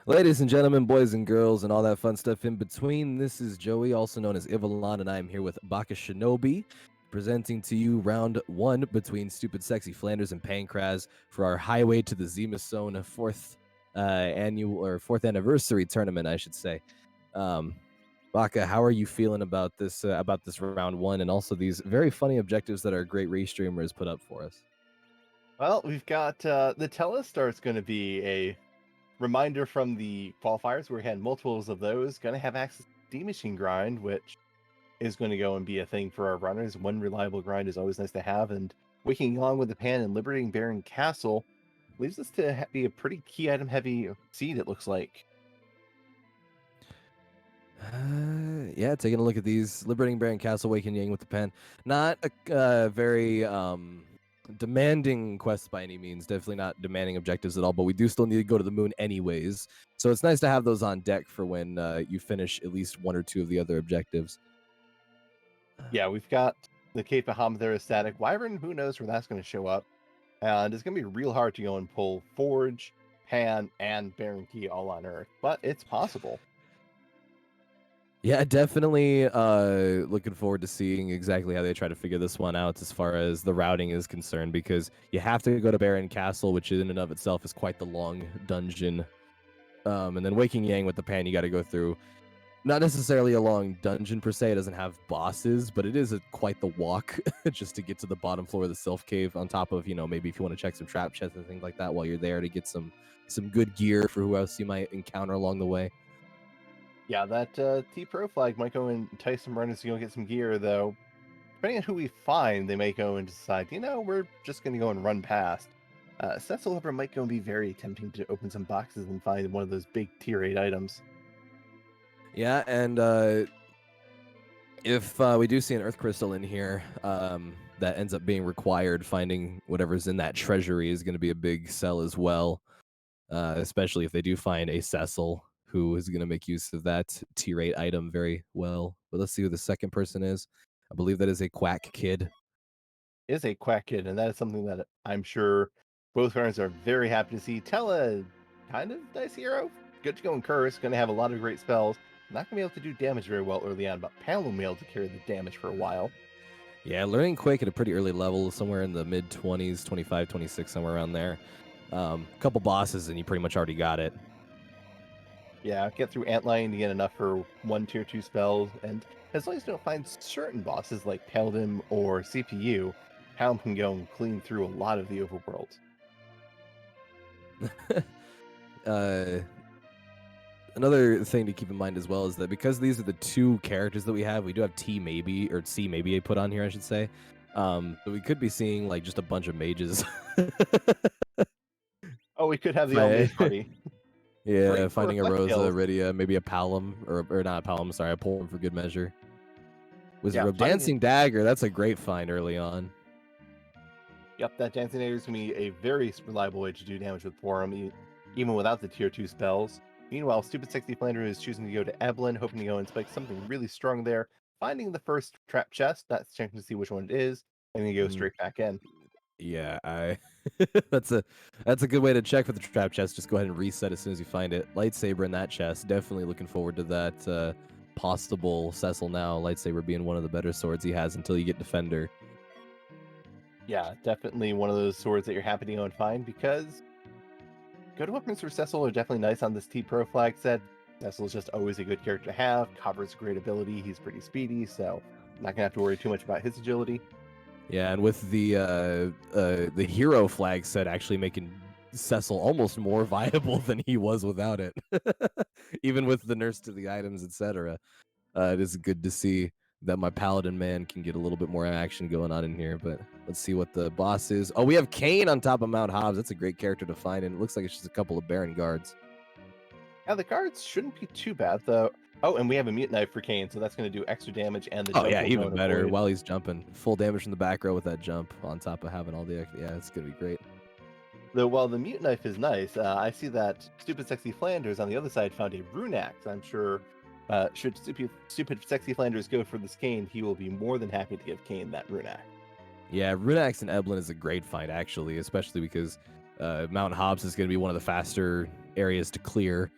Ladies and gentlemen, boys and girls, and all that fun stuff in between, this is Joey, also known as Ivalon, and I am here with Baka Shinobi, presenting to you round one between StupidSecksyFlanders and xPankraz for our Highway to the Zemus Zone fourth anniversary tournament, I should say. Baka, how are you feeling about this round one, and also these very funny objectives that our great race streamers put up for us? Well, we've got the Telestar's going to be a reminder from the qualifiers. We had multiples of those. Going to have access to D-Machine Grind, which is going to go and be a thing for our runners. One reliable grind is always nice to have. And Waking Along with the Pan and Liberating Baron Castle leaves us to be a pretty key item heavy seed, it looks like. Yeah, taking a look at these. Liberating Baron Castle, Waking Yang with the Pen. Not a very demanding quest by any means. Definitely not demanding objectives at all, but we do still need to go to the moon anyways. So it's nice to have those on deck for when you finish at least one or two of the other objectives. Yeah, we've got the Cape of Hamadera static. Wyvern, who knows where that's going to show up. And it's going to be real hard to go and pull Forge, Pan, and Baron Key all on Earth. But it's possible. Yeah, definitely looking forward to seeing exactly how they try to figure this one out as far as the routing is concerned, because you have to go to Baron Castle, which in and of itself is quite the long dungeon. And then Waking Yang with the Pan, you got to go through. Not necessarily a long dungeon per se. It doesn't have bosses, but it is quite the walk just to get to the bottom floor of the Sylph Cave, on top of, maybe if you want to check some trap chests and things like that while you're there to get some good gear for who else you might encounter along the way. Yeah, that T-Pro flag might go and entice some runners to go get some gear, though. Depending on who we find, they may go and decide, we're just going to go and run past. Cecil However might go and be very tempting to open some boxes and find one of those big tier 8 items. Yeah, and if we do see an Earth Crystal in here that ends up being required, finding whatever's in that treasury is going to be a big sell as well, especially if they do find a Cecil who is going to make use of that tier 8 item very well. But let's see who the second person is. I believe that is a Quack Kid. Is a Quack Kid, and that is something that I'm sure both runners are very happy to see. Tella, kind of nice hero. Good to go and curse, going to have a lot of great spells. Not going to be able to do damage very well early on, but Pal will be able to carry the damage for a while. Yeah, learning Quake at a pretty early level, somewhere in the mid-20s, 25, 26, somewhere around there. A couple bosses, and you pretty much already got it. Yeah, get through Antlion to get enough for one tier 2 spells, and as long as you don't find certain bosses like Paladin or CPU, Helm can go and clean through a lot of the overworld. Another thing to keep in mind as well is that because these are the two characters that we have, we do have T maybe, or C maybe put on here, I should say. But we could be seeing like just a bunch of mages. Oh, we could have the all-mage party. Yeah, finding a Rosa, Rydia, maybe a Palom, or not a Palom, sorry, a Polem for good measure. Wizard Dancing Dagger, that's a great find early on. Yep, that Dancing Dagger is going to be a very reliable way to do damage with Porum, even without the tier 2 spells. Meanwhile, StupidSecksyFlanders is choosing to go to Evelyn, hoping to go and spike something really strong there, finding the first trap chest, not checking to see which one it is, and then go straight back in. Yeah, that's a good way to check for the trap chest. Just go ahead and reset as soon as you find it. Lightsaber in that chest. Definitely looking forward to that possible Cecil now. Lightsaber being one of the better swords he has until you get Defender. Yeah, definitely one of those swords that you're happy to go and find, because good weapons for Cecil are definitely nice on this T-Pro flag set. Cecil's just always a good character to have. Cover's great ability. He's pretty speedy, so not going to have to worry too much about his agility. Yeah, and with the hero flag set actually making Cecil almost more viable than he was without it, even with the nurse to the items, etc. It is good to see that my paladin man can get a little bit more action going on in here. But let's see what the boss is. Oh, we have Kane on top of Mount Hobbs. That's a great character to find, and it looks like it's just a couple of Baron guards. Yeah, the guards shouldn't be too bad, though. Oh, and we have a Mute Knife for Kane, so that's going to do extra damage, and the jump yeah, even better while he's jumping. Full damage from the back row with that jump on top of having all the... Yeah, it's going to be great. Though while the Mute Knife is nice, I see that StupidSecksyFlanders on the other side found a Rune Axe. I'm sure should StupidSecksyFlanders go for this Kane, he will be more than happy to give Kane that Rune Axe. Yeah, Rune Axe and Eblin is a great find, actually, especially because Mount Hobbs is going to be one of the faster areas to clear.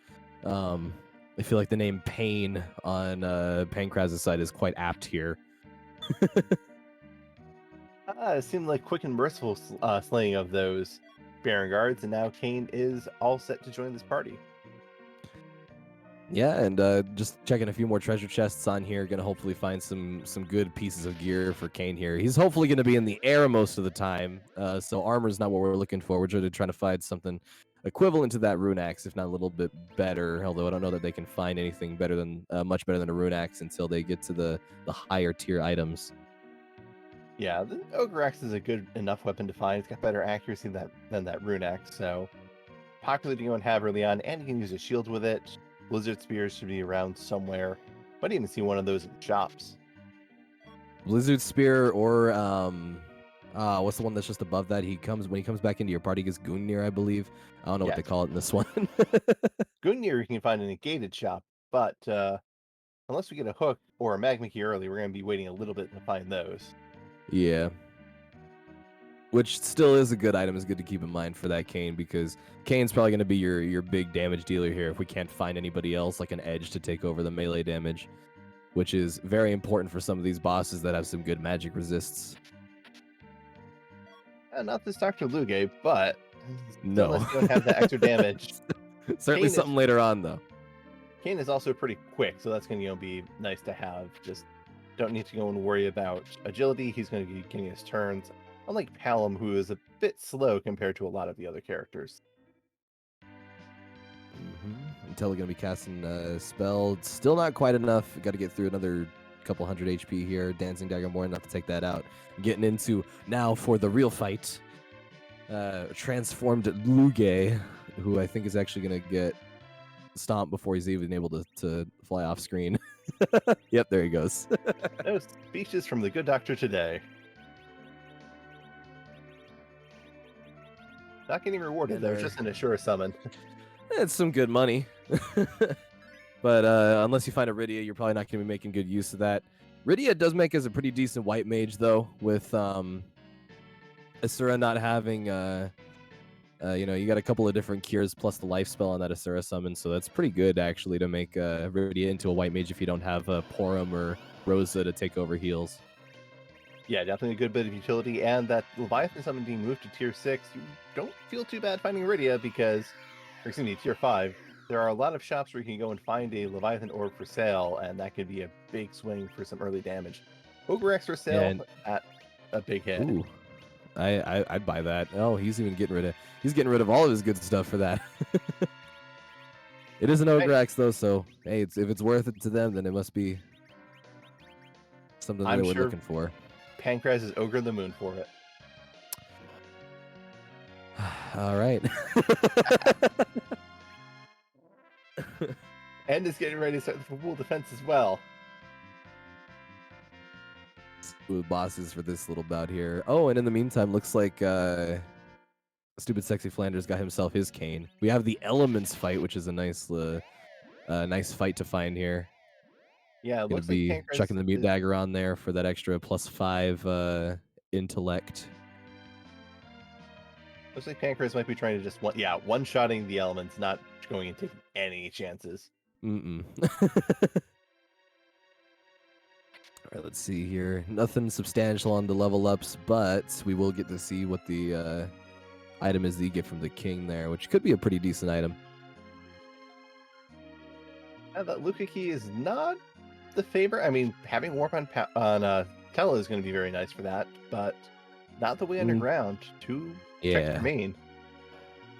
I feel like the name Pain on Pankraz's side is quite apt here. It seemed like quick and merciful slaying of those Baron guards, and now Kane is all set to join this party. Yeah, and just checking a few more treasure chests on here. Gonna hopefully find some good pieces of gear for Kane here. He's hopefully gonna be in the air most of the time, so armor's not what we're looking for. We're trying to find something equivalent to that rune axe, if not a little bit better. Although I don't know that they can find anything better than much better than a rune axe until they get to the higher tier items. Yeah, the Ogre Axe is a good enough weapon to find. It's got better accuracy than that Rune Axe, so popular to go and have early on, and you can use a shield with it. Blizzard Spears should be around somewhere. Might even see one of those in shops. Blizzard Spear or what's the one that's just above that? When he comes back into your party, he gets Gungnir, I believe. I don't know what they call it in this one. Gungnir you can find in a gated shop, but unless we get a hook or a magma key early, we're going to be waiting a little bit to find those. Yeah. Which still is a good item. Is good to keep in mind for that Kane, because Kane's probably going to be your big damage dealer here if we can't find anybody else like an edge to take over the melee damage, which is very important for some of these bosses that have some good magic resists. Not this Dr. Luge, but no, unless you don't have that extra damage. Certainly something later on, though. Kane is also pretty quick, so that's going to be nice to have. Just don't need to go and worry about agility. He's going to be getting his turns, unlike Palom, who is a bit slow compared to a lot of the other characters. Until we're going to be casting a spell. Still not quite enough. Got to get through another couple hundred HP here. Dancing Dagger more enough to take that out. Getting into now for the real fight. Transformed Luge, who I think is actually going to get stomped before he's even able to fly off screen. Yep, there he goes. No speeches from the good doctor today. Not getting rewarded. There's just an Ashura summon. It's some good money. But unless you find a Rydia, you're probably not going to be making good use of that. Rydia does make us a pretty decent white mage, though, with Asura not having... you got a couple of different cures plus the life spell on that Asura summon, so that's pretty good, actually, to make Rydia into a white mage if you don't have Porum or Rosa to take over heals. Yeah, definitely a good bit of utility, and that Leviathan summon being moved to tier 6, you don't feel too bad finding Rydia because, or excuse me, tier 5, there are a lot of shops where you can go and find a Leviathan orb for sale, and that could be a big swing for some early damage. Ogre X for sale at a big hit. Ooh, I'd buy that. Oh, he's getting rid of all of his good stuff for that. It is an Ogre X though, so hey, if it's worth it to them, then it must be something that we're looking for. Pankraz is Ogre the Moon for it. All right. And is getting ready to start the full defense as well. With bosses for this little bout here. Oh, and in the meantime, looks like StupidSecksyFlanders got himself his cane. We have the Elements fight, which is a nice fight to find here. Yeah, it looks be like Pankraz chucking the mute dagger on there for that extra +5 intellect. Looks like Pankraz might be trying to just one-shotting the elements, not going and taking any chances. All right, let's see here. Nothing substantial on the level ups, but we will get to see what the item is that you get from the king there, which could be a pretty decent item. That Luca key is not the favorite. I mean, having warp on Tella is going to be very nice for that, but not the way underground. Two checks remain.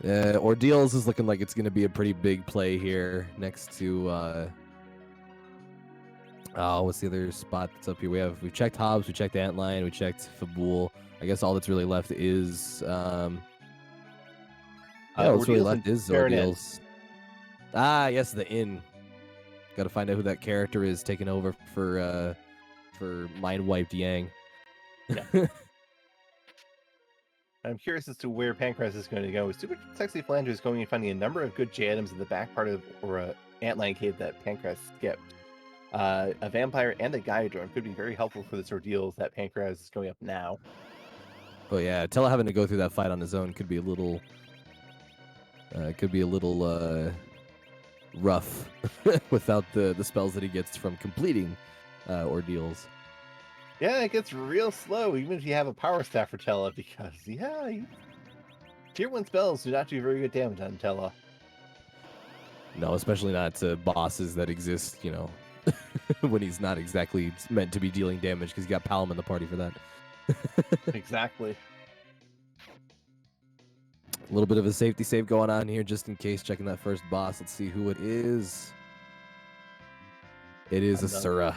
Ordeals is looking like it's going to be a pretty big play here next to what's the other spot that's up here? We've checked Hobbs, we checked Antlion, we checked Fabul. I guess all that's really left is what's really left is Ordeals. Yes, the inn. Got to find out who that character is taking over for mind wiped Yang. Yeah. I'm curious as to where Pankraz is going to go. StupidSecksyFlanders is going and finding a number of good J items in the back part of Antlion Cave that Pankraz skipped. A vampire and a Gaia drone could be very helpful for this ordeal that Pankraz is going up now. Oh yeah, Tella having to go through that fight on his own could be a little rough without the spells that he gets from completing ordeals. Yeah, it gets real slow, even if you have a power staff for Tella, because tier 1 spells do not do very good damage on Tella. No, especially not to bosses that exist, you know, when he's not exactly meant to be dealing damage because you got Palom in the party for that. Exactly. A little bit of a safety save going on here just in case, checking that first boss. Let's see who it is. It is Asura.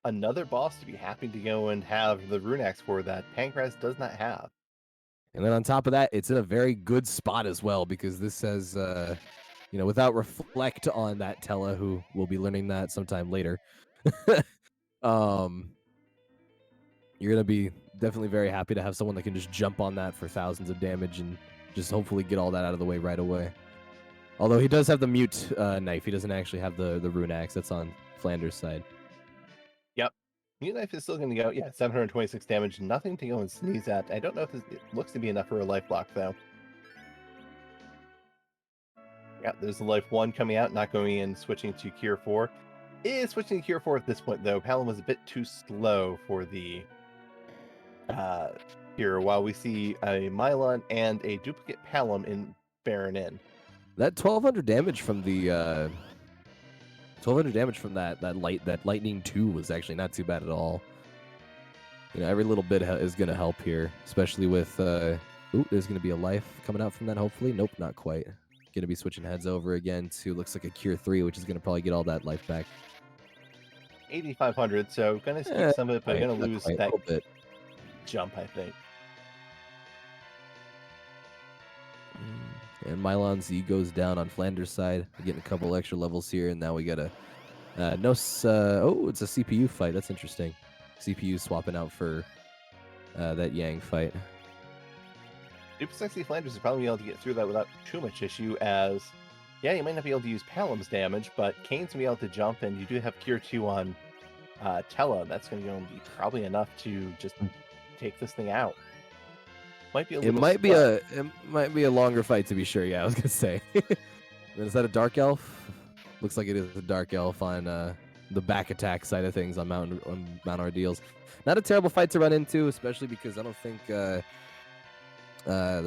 Another boss to be happy to go and have the rune axe for that Pankraz does not have. And then on top of that, it's in a very good spot as well because this says, you know, without reflect on that Tella, who will be learning that sometime later. You're going to be definitely very happy to have someone that can just jump on that for thousands of damage and just hopefully get all that out of the way right away. Although he does have the mute knife. He doesn't actually have the rune axe. That's on Flanders' side. Yep. Mute knife is still going to go, 726 damage. Nothing to go and sneeze at. I don't know if it looks to be enough for a life block, though. Yeah, there's the life 1 coming out, not going in, switching to Cure 4. Is switching to Cure 4 at this point, though. Palom was a bit too slow for the Cure, while we see a Mylon and a duplicate Palom in Baron Inn. That 1200 damage from the 1200 damage from that lightning 2 was actually not too bad at all. You know, every little bit is going to help here, especially with there's going to be a life coming out from that hopefully. Nope, not quite. Going to be switching heads over again to looks like a Cure 3, which is going to probably get all that life back. 8,500, so going to keep some of it, but going to lose that bit. Jump, I think. And Mylon's E goes down on Flanders' side. We're getting a couple extra levels here, and now we got a it's a CPU fight. That's interesting. CPU swapping out for that Yang fight. StupidSecksyFlanders is probably able to get through that without too much issue, as you might not be able to use Palom's damage, but Kane's gonna be able to jump, and you do have Cure 2 on Tella. That's gonna go and be probably enough to just take this thing out. It might be a longer fight to be sure. Yeah, I was gonna say. Is that a dark elf? Looks like it is a dark elf on the back attack side of things on Mount Ordeals. Not a terrible fight to run into, especially because I don't think the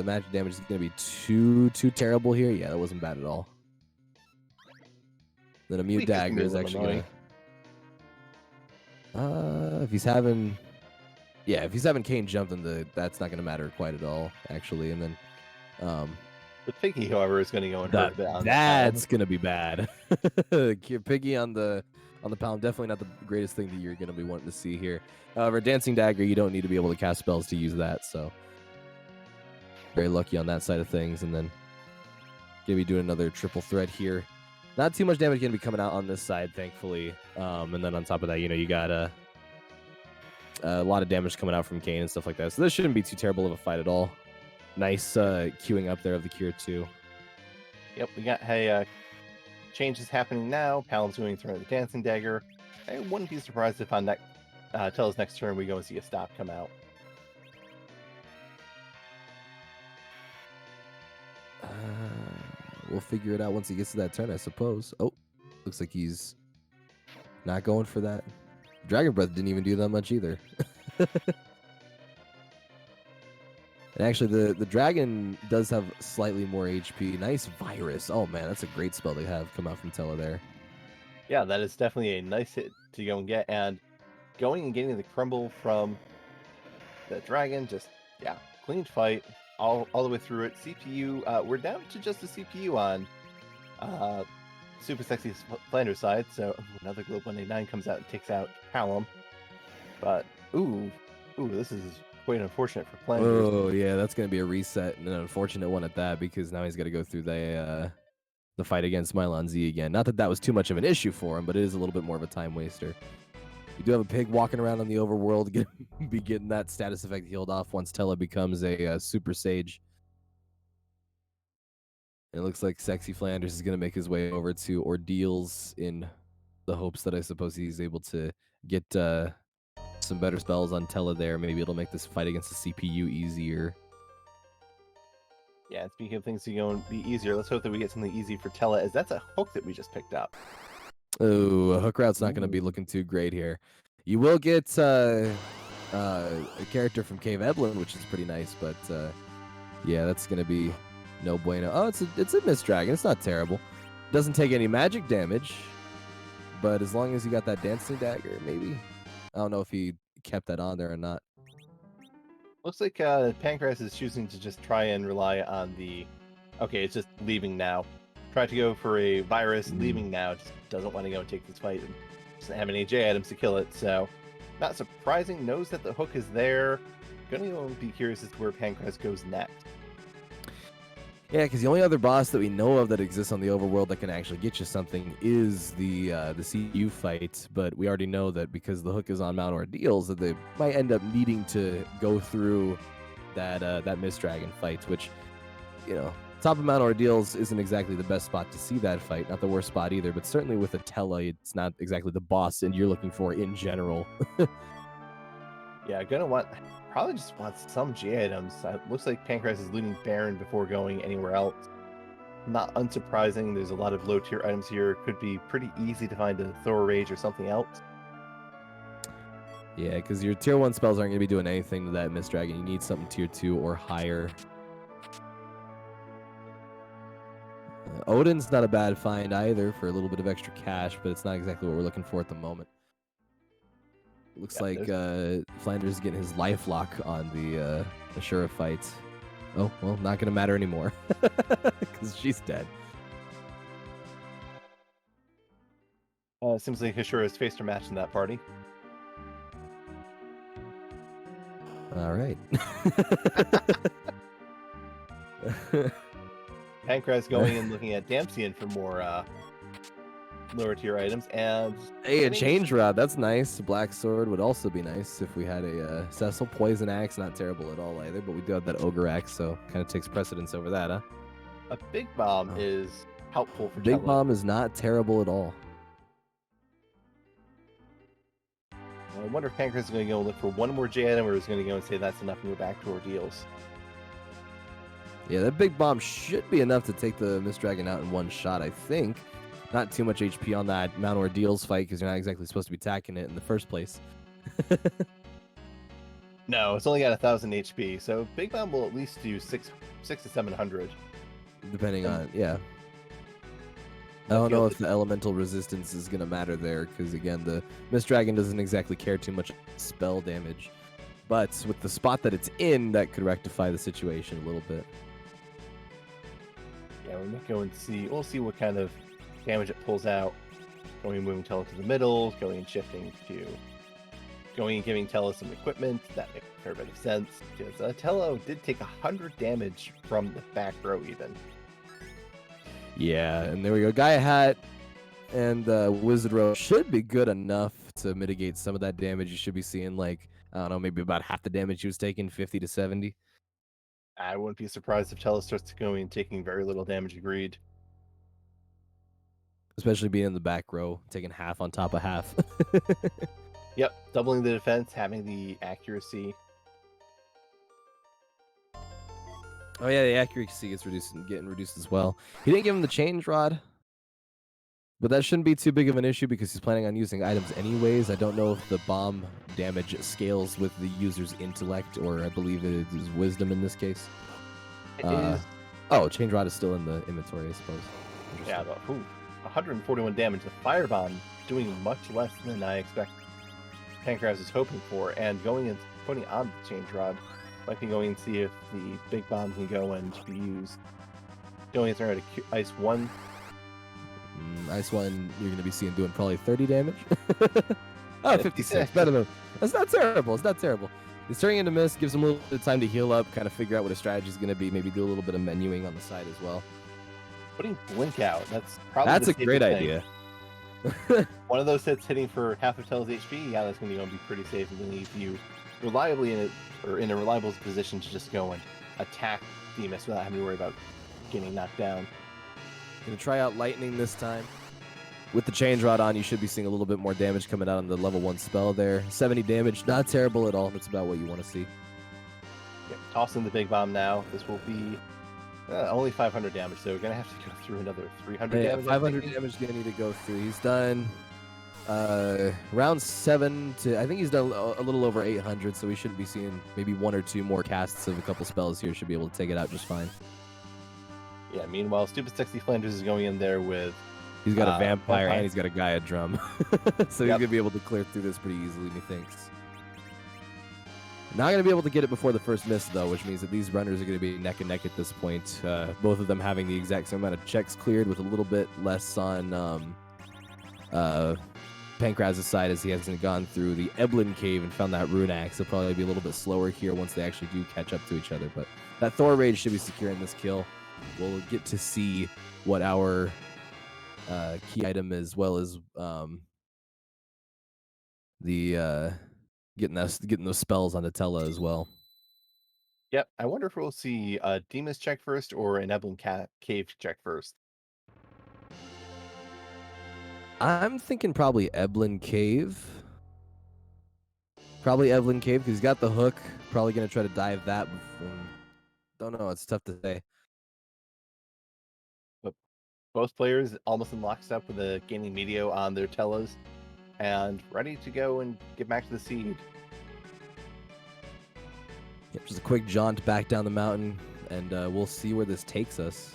magic damage is gonna be too terrible here. Yeah, that wasn't bad at all. Then a mute dagger is actually gonna. If he's having Kane jump, then that's not gonna matter quite at all, actually. And then the Piggy, however, is gonna go and hurt a bit on that's gonna be bad. Piggy on the Palom, definitely not the greatest thing that you're gonna be wanting to see here. However, Dancing Dagger, you don't need to be able to cast spells to use that, so very lucky on that side of things. And then gonna be doing another triple threat here. Not too much damage gonna be coming out on this side, thankfully. And then on top of that, you got a lot of damage coming out from Kane and stuff like that. So this shouldn't be too terrible of a fight at all. Nice queuing up there of the Cure 2. Yep, we got changes happening now. Palom's going to throw the Dancing Dagger. I wouldn't be surprised if on Tella's next turn we go and see a stop come out. We'll figure it out once he gets to that turn, I suppose. Oh, looks like he's not going for that. Dragon Breath didn't even do that much either. And actually, the dragon does have slightly more HP. Nice Virus. Oh, man, that's a great spell to have come out from Tella there. Yeah, that is definitely a nice hit to go and get. And going and getting the crumble from the dragon, just, clean fight all the way through it. CPU, we're down to just a CPU on StupidSecksyFlanders side. So another Globe 189 comes out and takes out Palom. But, this is quite unfortunate for Flanders. Oh, yeah, that's going to be a reset, and an unfortunate one at that, because now he's got to go through the fight against Mylon Z again. Not that was too much of an issue for him, but it is a little bit more of a time waster. You do have a pig walking around on the overworld, be getting that status effect healed off once Tella becomes a Super Sage. And it looks like StupidSecksyFlanders is going to make his way over to Ordeals in the hopes that I suppose he's able to get some better spells on Tella there. Maybe it'll make this fight against the CPU easier. Yeah, and speaking of things that are going to be easier, let's hope that we get something easy for Tella, as that's a hook that we just picked up. Oh, a hook route's not going to be looking too great here. You will get a character from Cave Eblin, which is pretty nice, but yeah, that's going to be no bueno. Oh, it's a Mist Dragon. It's not terrible. Doesn't take any magic damage, but as long as you got that dancing dagger, maybe. I don't know if he kept that on there or not. Looks like Pankraz is choosing to just try and rely on the... Okay, it's just leaving now. Tried to go for a virus, leaving now, just doesn't want to go and take this fight, and doesn't have any AJ items to kill it, so not surprising, knows that the hook is there. Gonna go and be curious as to where Pankraz goes next. Yeah, because the only other boss that we know of that exists on the overworld that can actually get you something is the CU fight. But we already know that because the hook is on Mount Ordeals, that they might end up needing to go through that Mist Dragon fight, which, you know, top of Mount Ordeals isn't exactly the best spot to see that fight. Not the worst spot either, but certainly with Atella, it's not exactly the boss and you're looking for in general. Yeah, probably just wants some G items. Looks like Pankraz is looting Baron before going anywhere else. Not unsurprising, there's a lot of low tier items here. Could be pretty easy to find a Thor Rage or something else. Yeah, because your tier 1 spells aren't going to be doing anything to that Mist Dragon. You need something tier 2 or higher. Odin's not a bad find either for a little bit of extra cash, but it's not exactly what we're looking for at the moment. Looks like Flanders is getting his life lock on the Ashura fight. Oh, well, not going to matter anymore because she's dead. Seems like Ashura has faced her match in that party. All right. Pankraz going and looking at Damsian for more lower tier items, and hey, a change rod, that's nice. Black sword would also be nice if we had a Cecil. Poison axe, not terrible at all either, but we do have that ogre axe, so kind of takes precedence over that, huh? A big bomb is helpful for Big Tella. bomb is not terrible at all. I wonder if Pankraz is going to go look for one more J item, or is going to go and say that's enough and go back to Ordeals. Yeah, that big bomb should be enough to take the Mist Dragon out in one shot, I think. Not too much HP on that Mount Ordeals fight because you're not exactly supposed to be attacking it in the first place. No, it's only got 1,000 HP, so Big Bomb will at least do 600 to 700. Depending on, yeah. I don't know if the elemental resistance is going to matter there because, again, the Mist Dragon doesn't exactly care too much spell damage. But with the spot that it's in, that could rectify the situation a little bit. Yeah, we might go and see. We'll see what kind of damage it pulls out. Going and moving Tella to the middle, going and shifting to... Going and giving Tella some equipment. That makes a fair bit of sense. Because Tella did take 100 damage from the back row even. Yeah, and there we go. Gaia Hat and Wizard Row should be good enough to mitigate some of that damage. You should be seeing, like, I don't know, maybe about half the damage she was taking, 50 to 70. I wouldn't be surprised if Tella starts going and taking very little damage, agreed. Especially being in the back row, taking half on top of half. Yep, doubling the defense, having the accuracy. Oh yeah, the accuracy gets getting reduced as well. He didn't give him the change rod, but that shouldn't be too big of an issue because he's planning on using items anyways. I don't know if the bomb damage scales with the user's intellect, or I believe it is wisdom in this case. It is. Oh, change rod is still in the inventory, I suppose. Yeah, but 141 damage. The firebomb doing much less than I expect Pankraz is hoping for, and going and putting on the change rod. Might be going and see if the big bomb can go and be used. Going and trying to ice one. Ice one, you're going to be seeing doing probably 30 damage. Oh, 56. Better than. That's not terrible. It's not terrible. He's turning into mist, gives him a little bit of time to heal up, kind of figure out what his strategy is going to be. Maybe do a little bit of menuing on the side as well. Putting Blink out. That's probably a great idea. One of those hits hitting for half of Tella's HP. Yeah, that's going to be pretty safe and leave you reliably in a reliable position to just go and attack Demus without having to worry about getting knocked down. Gonna try out lightning this time. With the change rod on, you should be seeing a little bit more damage coming out on the level 1 spell there. 70 damage, not terrible at all. That's about what you want to see. Yeah, tossing the big bomb now. This will be Only 500 damage, so we're gonna have to go through another 300 Yeah, damage. 500 damage gonna need to go through. He's done round 7 to, I think he's done a little over 800, so we shouldn't be seeing maybe 1 or 2 more casts of a couple spells here. Should be able to take it out just fine. Yeah, meanwhile, StupidSecksyFlanders is going in there with... He's got a vampire and he's got a Gaia drum. So he's Yep. gonna be able to clear through this pretty easily, methinks. Not gonna be able to get it before the first miss though, which means that these runners are gonna be neck and neck at this point. Both of them having the exact same amount of checks cleared, with a little bit less on Pankraz's side, as he hasn't gone through the Eblin cave and found that rune axe. They'll probably be a little bit slower here once they actually do catch up to each other. But that Thor Rage should be securing this kill. We'll get to see what our key item, as well as the getting those spells on Tella as well. Yep, I wonder if we'll see a Demon's check first or an Eblin cave check first. I'm thinking probably Eblin Cave. Probably Eblin Cave, because he's got the hook. Probably going to try to dive that. Don't know. It's tough to say. But both players almost in lockstep with the gaining Meteo on their Tellas and ready to go and get back to the seed. Yep, just a quick jaunt back down the mountain, and we'll see where this takes us.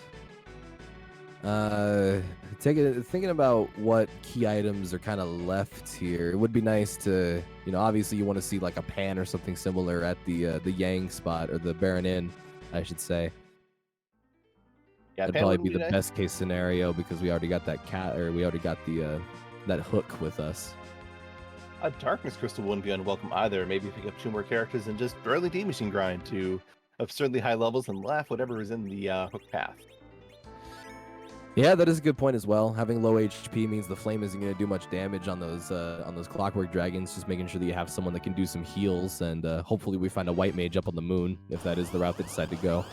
Thinking about what key items are kind of left here, it would be nice to, obviously you want to see like a pan or something similar at the Yang spot, or the Baron Inn, I should say. Yeah, that'd probably be the best case scenario, because we already got that we already got the that hook with us. A Darkness Crystal wouldn't be unwelcome either. Maybe pick up 2 more characters and just barely demachine grind to absurdly high levels and laugh whatever is in the hook path. Yeah, that is a good point as well. Having low HP means the flame isn't going to do much damage on those clockwork dragons. Just making sure that you have someone that can do some heals, and hopefully we find a white mage up on the moon, if that is the route they decide to go.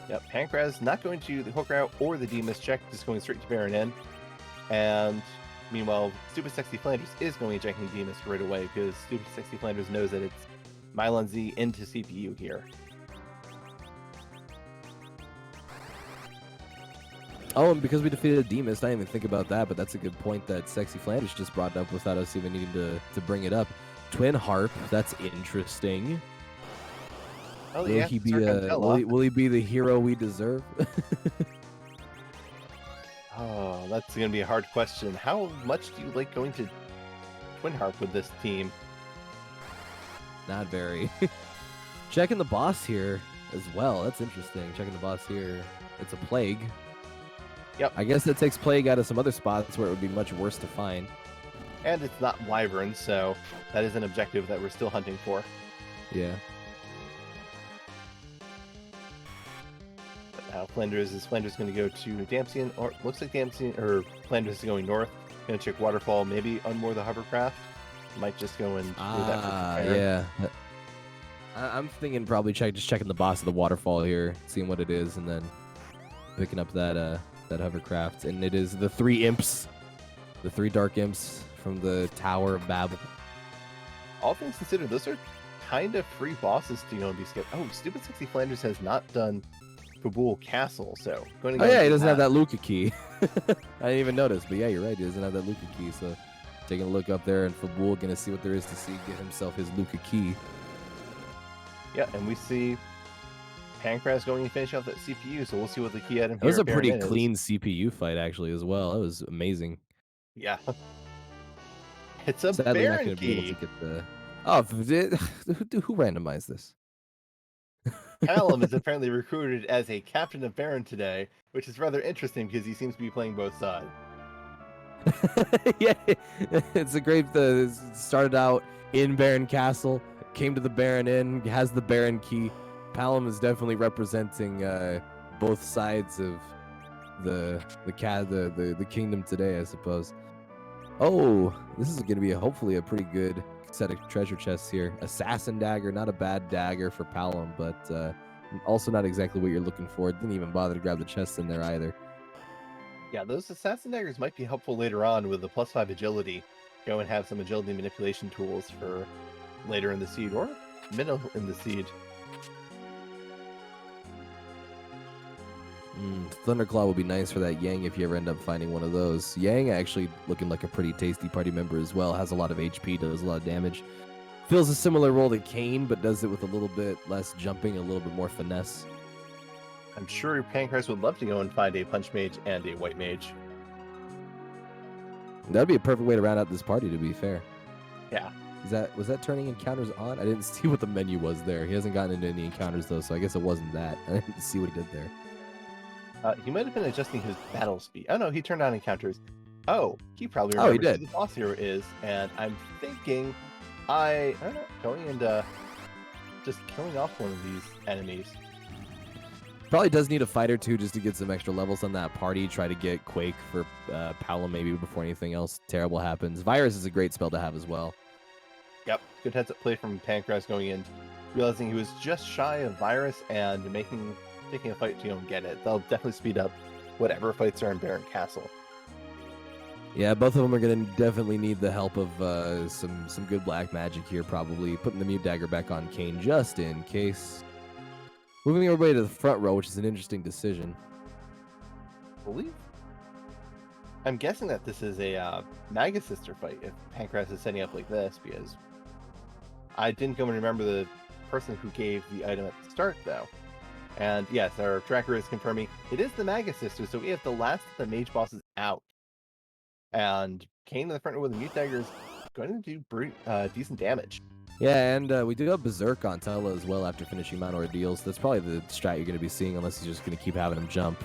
Yep, Pankraz not going to the hook route or the Demon's check, just going straight to Baron Inn. And meanwhile, StupidSecksyFlanders is going to ejecting Demon's right away, because StupidSecksyFlanders knows that it's Mylon Z into CPU here. Oh, and because we defeated a Demonist, I didn't even think about that, but that's a good point that SexyFlanders just brought up without us even needing to bring it up. Twin Harp, that's interesting. Oh, Will yeah, he be will he be the hero we deserve? Oh, that's going to be a hard question. How much do you like going to Twin Harp with this team? Not very. Checking the boss here as well. That's interesting. Checking the boss here. It's a plague. Yep. I guess that takes plague out of some other spots where it would be much worse to find. And it's not Wyvern, so that is an objective that we're still hunting for. Yeah. But now Flanders going to go to Damsian, or looks like Damsian, or Flanders is going north. Going to check Waterfall, maybe unmoor the hovercraft. Might just go and do that for yeah. I'm thinking probably checking the boss of the waterfall here, seeing what it is, and then picking up that hovercraft. And it is the 3 imps, the 3 dark imps from the Tower of Babel. All things considered, those are kind of free bosses to go and be skipped. Oh, StupidSecksyFlanders has not done Fabul Castle, so going to go. Oh yeah, he doesn't have that Luca key. I didn't even notice, but yeah, you're right. He doesn't have that Luca key, so taking a look up there, and Fabul gonna see what there is to see, get himself his Luca key. Yeah, and we see Pankraz going to finish off that CPU, so we'll see what the key item It was here a pretty is. clean CPU fight, actually, as well. That was amazing. Yeah. It's a Sadly, not Baron gonna be key. able to get the... Oh, who randomized this? Callum is apparently recruited as a captain of Baron today, which is rather interesting because he seems to be playing both sides. Yeah, it's a great... started out in Baron Castle, came to the Baron Inn, has the Baron key. Palom is definitely representing both sides of the kingdom today, I suppose. Oh, this is going to be hopefully a pretty good set of treasure chests here. Assassin dagger, not a bad dagger for Palom, but also not exactly what you're looking for. Didn't even bother to grab the chest in there either. Yeah, those assassin daggers might be helpful later on with the +5 agility. Go and have some agility manipulation tools for later in the seed or middle in the seed. Thunderclaw would be nice for that Yang if you ever end up finding one of those. Yang actually looking like a pretty tasty party member as well. Has a lot of HP, does a lot of damage. Fills a similar role to Kane, but does it with a little bit less jumping, a little bit more finesse. I'm sure Pankraz would love to go and find a Punch Mage and a White Mage. That'd be a perfect way to round out this party, to be fair. Yeah. Was that turning encounters on? I didn't see what the menu was there. He hasn't gotten into any encounters though, so I guess it wasn't that. I didn't see what he did there. He might have been adjusting his battle speed. Oh no, he turned on encounters. Oh, he probably remembers he did. who the boss hero is, and I'm thinking I don't know, going and just killing off one of these enemies. Probably does need a fight or two just to get some extra levels on that party. Try to get Quake for Palam maybe before anything else terrible happens. Virus is a great spell to have as well. Yep, good heads up play from Pankraz going in, realizing he was just shy of Virus and taking a fight to go and get it. They'll definitely speed up whatever fights are in Baron Castle. Yeah, both of them are going to definitely need the help of some good black magic here, probably. Putting the Mute Dagger back on Kane just in case. Moving everybody to the front row, which is an interesting decision. I'm guessing that this is a Maga Sister fight if Pankraz is setting up like this, because I didn't go and remember the person who gave the item at the start, though. And yes, our tracker is confirming it is the Maga Sister, so we have the last of the mage bosses out. And Kane in the front row with the Mute Dagger is going to do decent damage. Yeah, and we do have Berserk on Tella as well after finishing Mount Ordeals. That's probably the strat you're going to be seeing unless he's just going to keep having him jump.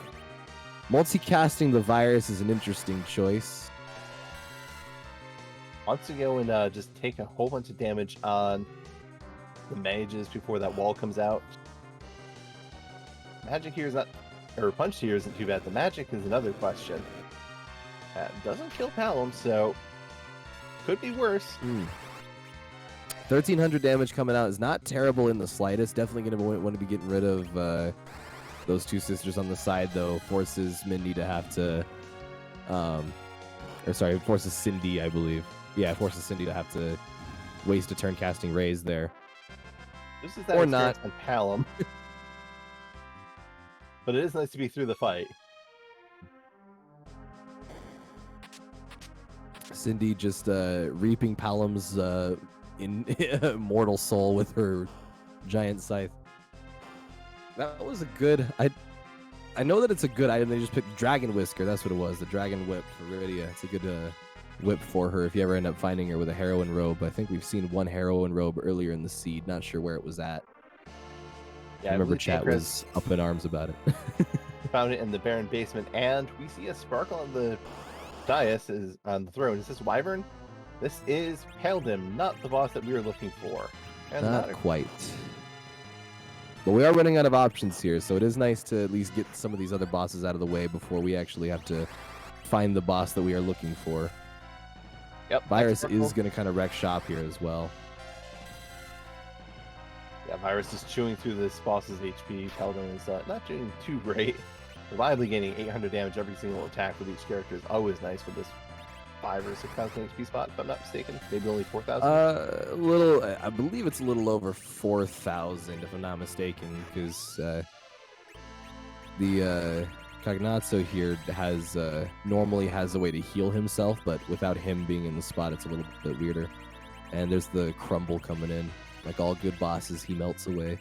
Multicasting the Virus is an interesting choice. Wants to go and just take a whole bunch of damage on the mages before that wall comes out. Magic here is not, or punch here isn't too bad. The magic is another question. Doesn't kill Palam, so could be worse. 1,300 damage coming out is not terrible in the slightest. Definitely going to want to be getting rid of those two sisters on the side, though. Forces Mindy to have to, forces Cindy, I believe. Yeah, forces Cindy to have to waste a turn casting Raise there. This is that or not on Palam. But it is nice to be through the fight. Cindy just reaping Palam's immortal soul with her giant scythe. That was a good. I know that it's a good item. They just picked Dragon Whisker. That's what it was. The Dragon Whip for Rydia. It's a good whip for her if you ever end up finding her with a heroine robe. I think we've seen one heroine robe earlier in the seed. Not sure where it was at. Yeah, I remember chat was up in arms about it. Found it in the Baron basement, and we see a sparkle on the dais is on the throne. Is this Wyvern? This is Paladin, not the boss that we were looking for. And not quite. But we are running out of options here, so it is nice to at least get some of these other bosses out of the way before we actually have to find the boss that we are looking for. Yep. Virus is going to kind of wreck shop here as well. Yeah, Virus is chewing through this boss's HP. Paladin is not doing too great. Reliably gaining 800 damage every single attack with each character is always nice with this 5,000 or 6,000 HP spot, if I'm not mistaken. Maybe only 4,000? I believe it's a little over 4,000, if I'm not mistaken, because the Cagnazzo here normally has a way to heal himself, but without him being in the spot, it's a little bit weirder. And there's the Crumble coming in. Like all good bosses, he melts away.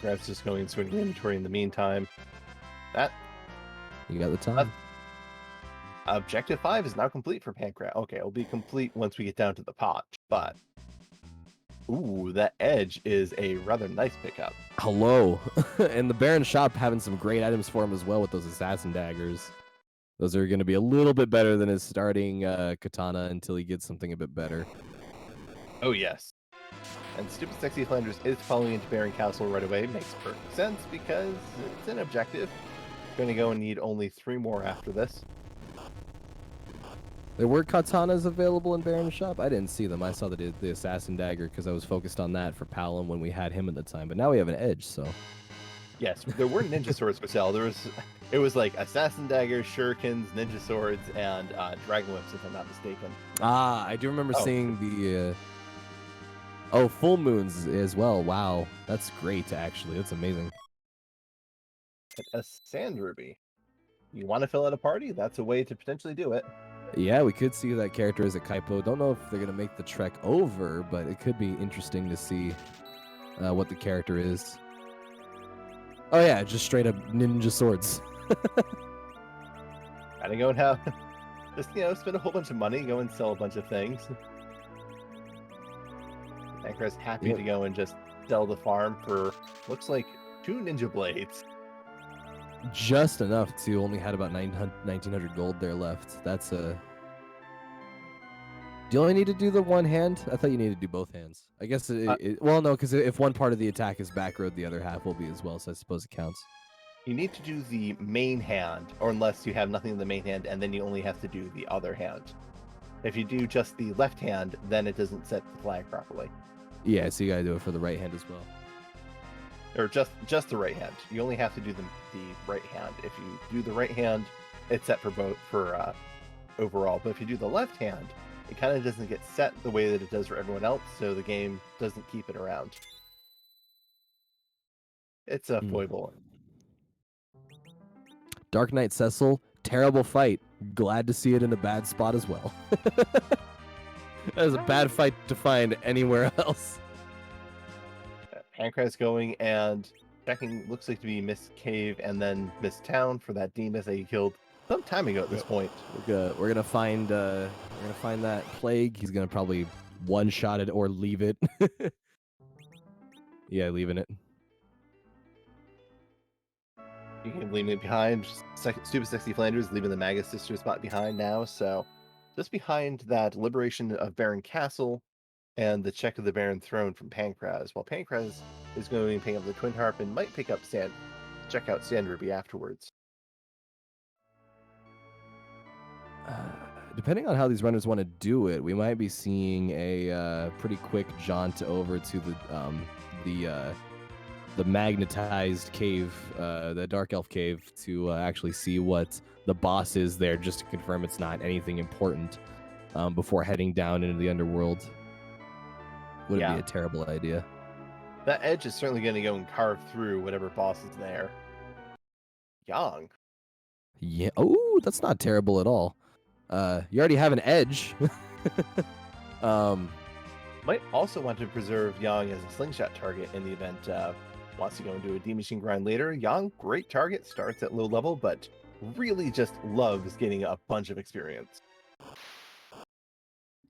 Grav's just going and swinging inventory in the meantime. You got the time. Objective 5 is now complete for Pankraz. Okay, it'll be complete once we get down to the pot, but ooh, that edge is a rather nice pickup. Hello. And the Baron shop having some great items for him as well with those assassin daggers. Those are going to be a little bit better than his starting katana until he gets something a bit better. Oh yes. And StupidSecksyFlanders is following into Baron Castle right away. Makes perfect sense because it's an objective. Going to go and need only 3 more after this. There were katanas available in Baron's shop. I didn't see them. I saw the assassin dagger because I was focused on that for Palam when we had him at the time. But now we have an edge, so. Yes, there were ninja swords for sale. It was like assassin daggers, shurikens, ninja swords, and dragon whips, if I'm not mistaken. Ah, I do remember seeing the. Full moons as well. Wow, that's great. Actually, that's amazing. A sand ruby. You want to fill out a party? That's a way to potentially do it. Yeah, we could see who that character is at Kaipo. Don't know if they're going to make the trek over, but it could be interesting to see what the character is. Oh, yeah, just straight up ninja swords. Gotta go and have, just, spend a whole bunch of money, go and sell a bunch of things. FF4FE happy to go and just sell the farm for, looks like, 2 ninja blades. Just enough to only had about 1900 gold there left. That's a... Do you only need to do the one hand? I thought you needed to do both hands. I guess well, no, because if one part of the attack is back road, the other half will be as well, so I suppose it counts. You need to do the main hand, or unless you have nothing in the main hand, and then you only have to do the other hand. If you do just the left hand, then it doesn't set the flag properly. Yeah, so you gotta do it for the right hand as well. Or just the right hand. You only have to do the right hand. If you do the right hand, it's set for both for overall. But if you do the left hand, it kind of doesn't get set the way that it does for everyone else, so the game doesn't keep it around. It's a foible. Dark Knight Cecil, terrible fight. Glad to see it in a bad spot as well. That is a bad fight to find anywhere else. FF4FE going and checking, looks like to be Miss Cave and then Miss Town for that Demas that he killed some time ago at this point. We're gonna find that plague. He's gonna probably one-shot it or leave it. Yeah, leaving it. You can leave it behind. StupidSecksyFlanders leaving the Magus Sister spot behind now. So just behind that liberation of Baron Castle and the check of the Baron Throne from FF4FE, while FF4FE is going to pick up the Twin Harp and might pick up check out Sand Ruby afterwards. Depending on how these runners want to do it, we might be seeing a pretty quick jaunt over to the magnetized cave, the Dark Elf cave, to actually see what the boss is there, just to confirm it's not anything important before heading down into the underworld. Wouldn't be a terrible idea. That edge is certainly going to go and carve through whatever boss is there. Yang. Yeah. Oh, that's not terrible at all. You already have an edge. Might also want to preserve Yang as a slingshot target in the event wants to go and do a D machine grind later. Yang, great target, starts at low level, but really just loves getting a bunch of experience.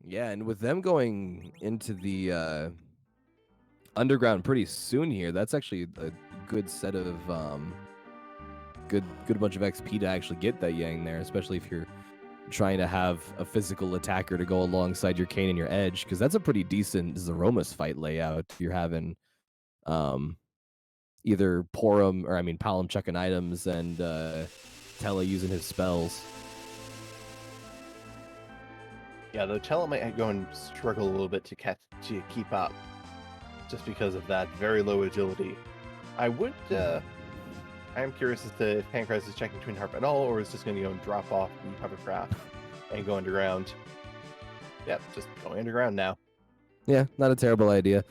Yeah, and with them going into the underground pretty soon here, that's actually a good set of good bunch of XP to actually get that Yang there, especially if you're trying to have a physical attacker to go alongside your Kane and your Edge, because that's a pretty decent Zeromus fight layout. You're having either Palom chucking items and Tella using his spells. Yeah, though Tella might go and struggle a little bit to keep up, just because of that very low agility. I am curious as to if FF4FE is checking Twin Harp at all, or is just going to go and drop off the hovercraft and go underground. Yep, just going underground now. Yeah, not a terrible idea.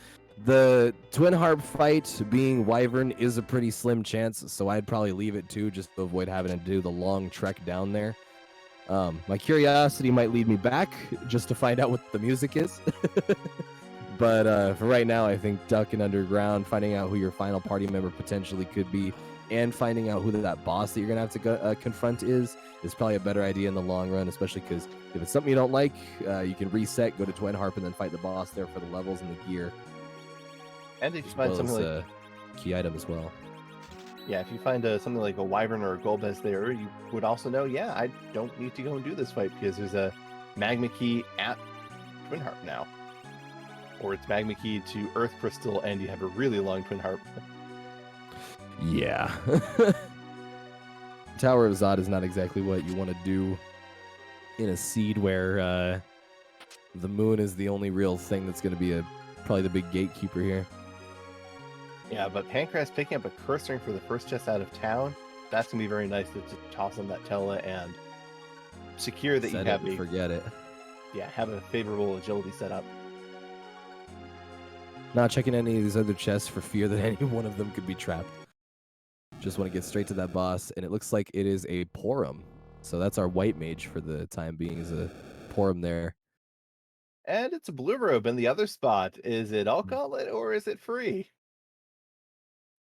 The Twin Harp fight being Wyvern is a pretty slim chance, so I'd probably leave it too, just to avoid having to do the long trek down there. My curiosity might lead me back just to find out what the music is. But for right now, I think ducking underground, finding out who your final party member potentially could be, and finding out who that boss that you're going to have to confront is probably a better idea in the long run, especially because if it's something you don't like, you can reset, go to Twin Harp, and then fight the boss there for the levels and the gear. And if you find something like key item as well. Yeah, if you find something like a Wyvern or a Golbez there, you would also know, yeah, I don't need to go and do this fight because there's a Magma Key at Twin Harp now. Or it's Magma Key to Earth Crystal and you have a really long Twin Harp. Yeah. Tower of Zod is not exactly what you want to do in a seed where the moon is the only real thing that's going to be probably the big gatekeeper here. Yeah, but FF4FE picking up a curse ring for the first chest out of town, that's going to be very nice to toss on that Tella and secure that you have forget it. Yeah, have a favorable agility setup. Not checking any of these other chests for fear that any one of them could be trapped. Just want to get straight to that boss, and it looks like it is a Porum. So that's our white mage for the time being, is a Porum there. And it's a blue robe in the other spot. Is it all gauntlet or is it free?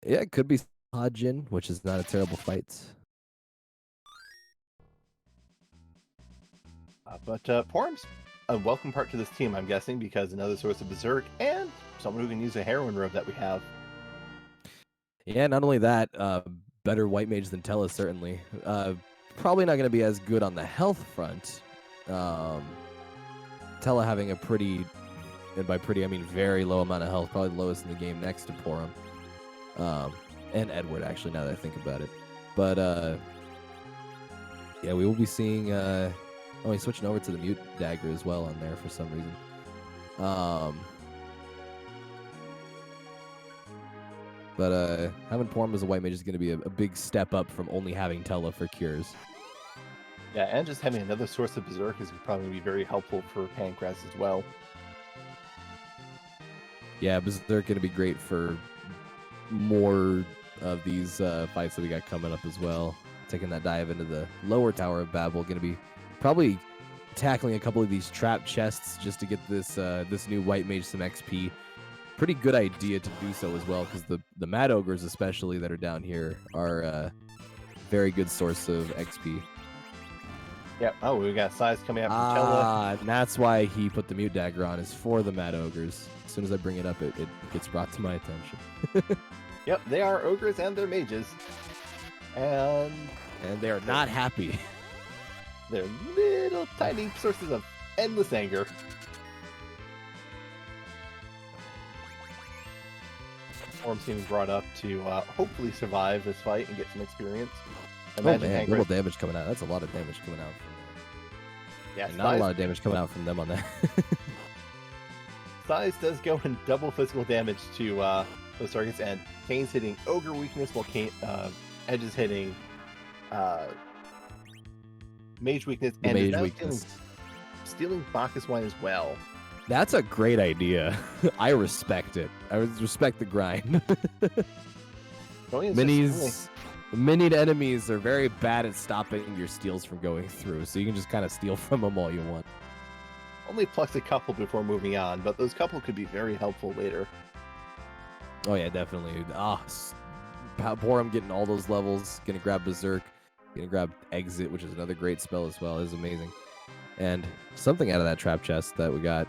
Yeah, it could be Hajin, which is not a terrible fight. But Porum's a welcome part to this team, I'm guessing, because another source of berserk and someone who can use a heroin robe that we have. Yeah, not only that, better white mage than Tella, certainly. Probably not going to be as good on the health front. Tella having a pretty, and by pretty I mean very low amount of health, probably the lowest in the game next to Porum. And Edward, actually, now that I think about it. But, yeah, we will be seeing, oh, he's switching over to the mute dagger as well on there for some reason. But having Porum as a white mage is going to be a big step up from only having Tella for cures. Yeah, and just having another source of berserk is probably going to be very helpful for Pankraz as well. Yeah, Berserk going to be great for more of these fights that we got coming up as well. Taking that dive into the lower Tower of Babel, going to be probably tackling a couple of these trap chests just to get this this new white mage some XP. Pretty good idea to do so as well, because the Mad Ogres especially that are down here are a very good source of XP. Yep. Oh, we got size coming out from Tella. Ah, and that's why he put the mute dagger on, is for the Mad Ogres. As soon as I bring it up, it gets brought to my attention. Yep, they are ogres and they're mages. And they're not happy. they're little tiny sources of endless anger. Form's being brought up to hopefully survive this fight and get some experience. Imagine oh man, little damage coming out. That's a lot of damage coming out from yeah, not a lot of damage coming out from them on that. Size does go in double physical damage to those targets, and Kane's hitting ogre weakness while Edge is hitting mage weakness, and mage is weakness. Stealing Bacchus wine as well. That's a great idea. I respect it. I respect the grind. Minied enemies are very bad at stopping your steals from going through, so you can just kind of steal from them all you want. Only plucks a couple before moving on, but those couple could be very helpful later. Oh yeah, definitely. Porum getting all those levels, gonna grab Berserk, gonna grab Exit, which is another great spell as well. It's amazing. And something out of that trap chest that we got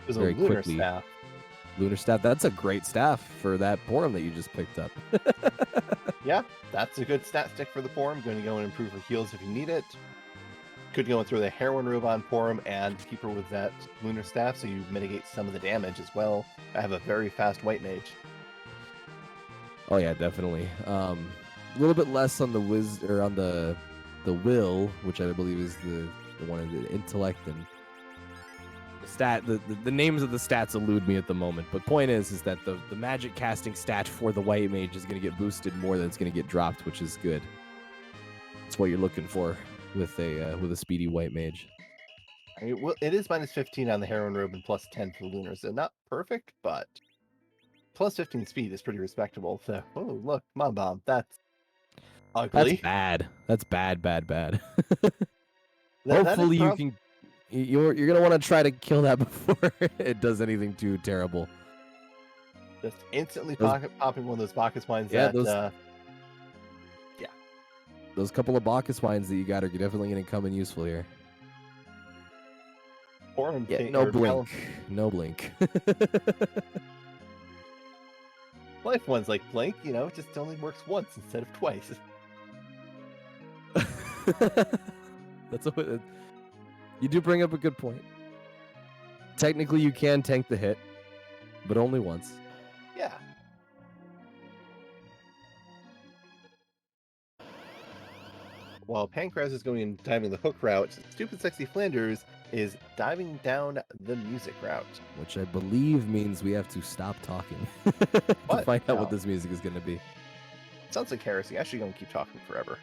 There's very a lunar quickly. Staff. Lunar Staff, that's a great staff for that Porum that you just picked up. Yeah, that's a good stat stick for the Porum. Going to go and improve her heals if you need it. Could go and throw the heroin robe on Porum and keep her with that lunar staff, so you mitigate some of the damage as well. I have a very fast white mage. Oh yeah, definitely. A little bit less on the the will, which I believe is the one in the intellect and the stat. The names of the stats elude me at the moment, but point is that the magic casting stat for the white mage is going to get boosted more than it's going to get dropped, which is good. That's what you're looking for with a speedy white mage. I mean, well, it is minus 15 on the heroin robe and plus 10 for the lunar, so not perfect, but plus 15 speed is pretty respectable. So, oh look, Mom Bomb, that's ugly. That's bad. That's bad. That Hopefully you're gonna want to try to kill that before it does anything too terrible. Just instantly popping one of those Bacchus wines. Yeah, those couple of Bacchus wines that you got are definitely gonna come in useful here. Yeah, no blink. No blink. Life ones like blink, it just only works once instead of twice. That's you do bring up a good point. Technically, you can tank the hit, but only once. Yeah. While Pankraz is going and diving the hook route, StupidSecksyFlanders is diving down the music route. Which I believe means we have to stop talking to find out what this music is going to be. Sounds like heresy. I should go and keep talking forever.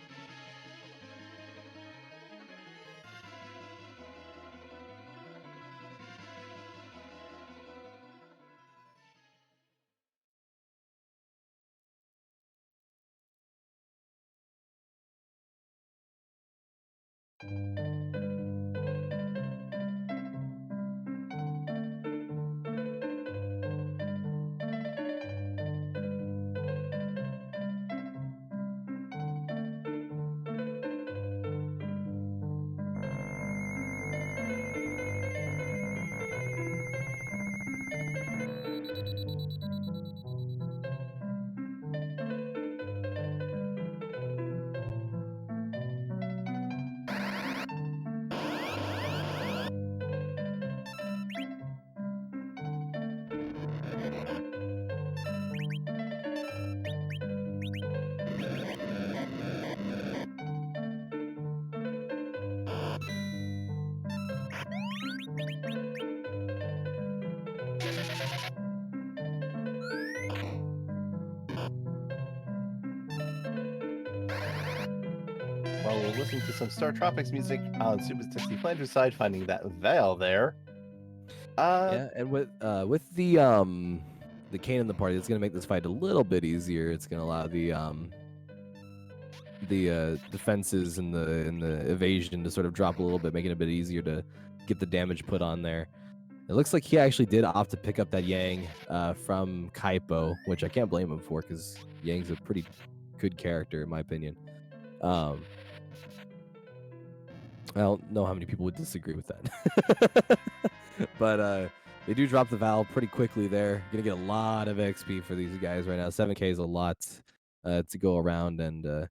Well, we're listening to some Star Tropics music on StupidSecksyFlanders side, finding that veil there. Yeah, and with the cane in the party, it's gonna make this fight a little bit easier. It's gonna allow the defenses and the evasion to sort of drop a little bit, making it a bit easier to get the damage put on there. It looks like he actually did opt to pick up that Yang from Kaipo, which I can't blame him for because Yang's a pretty good character in my opinion. I don't know how many people would disagree with that. But they do drop the Val pretty quickly there. Gonna get a lot of XP for these guys right now. 7K is a lot to go around, and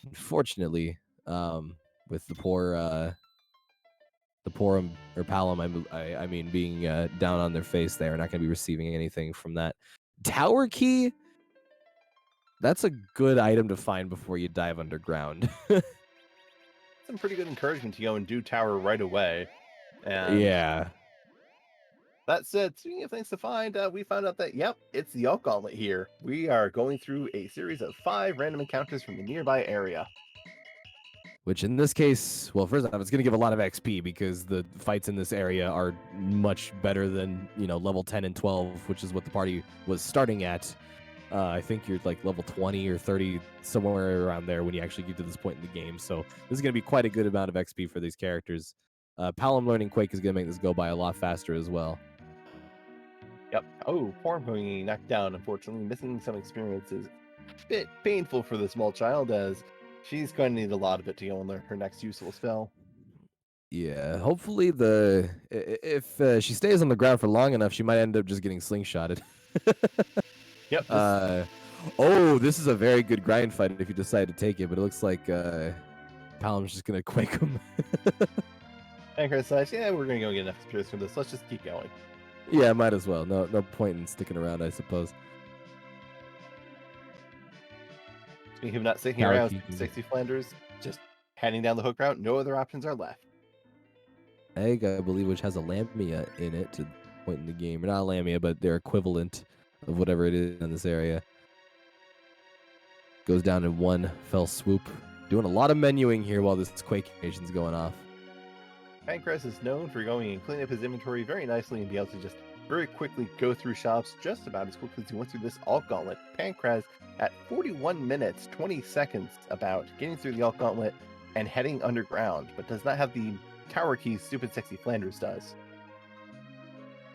unfortunately, with the poor or Palom, I mean, being down on their face, they are not going to be receiving anything from that tower key. That's a good item to find before you dive underground. Some pretty good encouragement to go and do tower right away. And Yeah. that said, speaking of things to find, we found out that, yep, it's the Elk Gauntlet here. We are going through a series of 5 random encounters from the nearby area. Which in this case, well, first off, it's going to give a lot of XP because the fights in this area are much better than, level 10 and 12, which is what the party was starting at. I think you're like level 20 or 30, somewhere around there when you actually get to this point in the game. So this is going to be quite a good amount of XP for these characters. Palom learning Quake is going to make this go by a lot faster as well. Yep. Oh, poor going knocked down, unfortunately. Missing some experiences. A bit painful for the small child, as she's going to need a lot of it to go and learn her next useful spell. Yeah, hopefully if she stays on the ground for long enough, she might end up just getting slingshotted. Yep. This is a very good grind fight if you decide to take it, but it looks like Palom's just gonna quake him. FF4FE says, yeah, we're going to go get enough experience from this. Let's just keep going. Yeah, might as well. No point in sticking around, I suppose. Speaking of not sticking around, StupidSecksyFlanders, just heading down the hook route. No other options are left. Egg, I believe, which has a Lamia in it to point in the game. Or not a Lamia, but their equivalent of whatever it is in this area. Goes down in one fell swoop. Doing a lot of menuing here while this Quake animation's going off. FF4FE is known for going and cleaning up his inventory very nicely and be able to just very quickly go through shops just about as quickly as he went through this Alt Gauntlet. FF4FE at 41 minutes, 20 seconds about getting through the Alt Gauntlet and heading underground, but does not have the tower keys StupidSecksyFlanders does.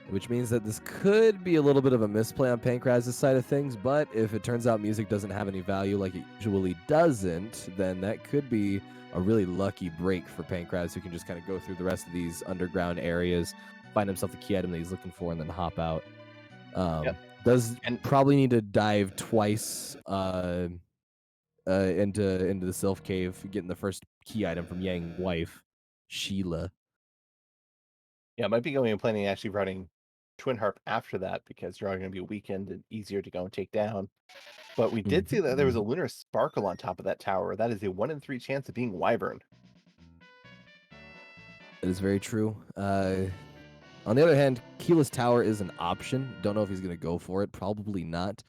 Which means that this could be a little bit of a misplay on FF4FE's side of things, but if it turns out music doesn't have any value like it usually doesn't, then that could be a really lucky break for FF4FE, who can just kind of go through the rest of these underground areas, find himself the key item that he's looking for, and then hop out. Does probably need to dive twice into the Sylph Cave, getting the first key item from Yang's wife, Sheila. Yeah, might be going and planning actually running Twin Harp after that because you're all going to be weakened and easier to go and take down. But we did see that there was a lunar sparkle on top of that tower. That is a 1 in 3 chance of being Wyvern. That is very true. On the other hand, Keyless Tower is an option. Don't know if he's going to go for it. Probably not.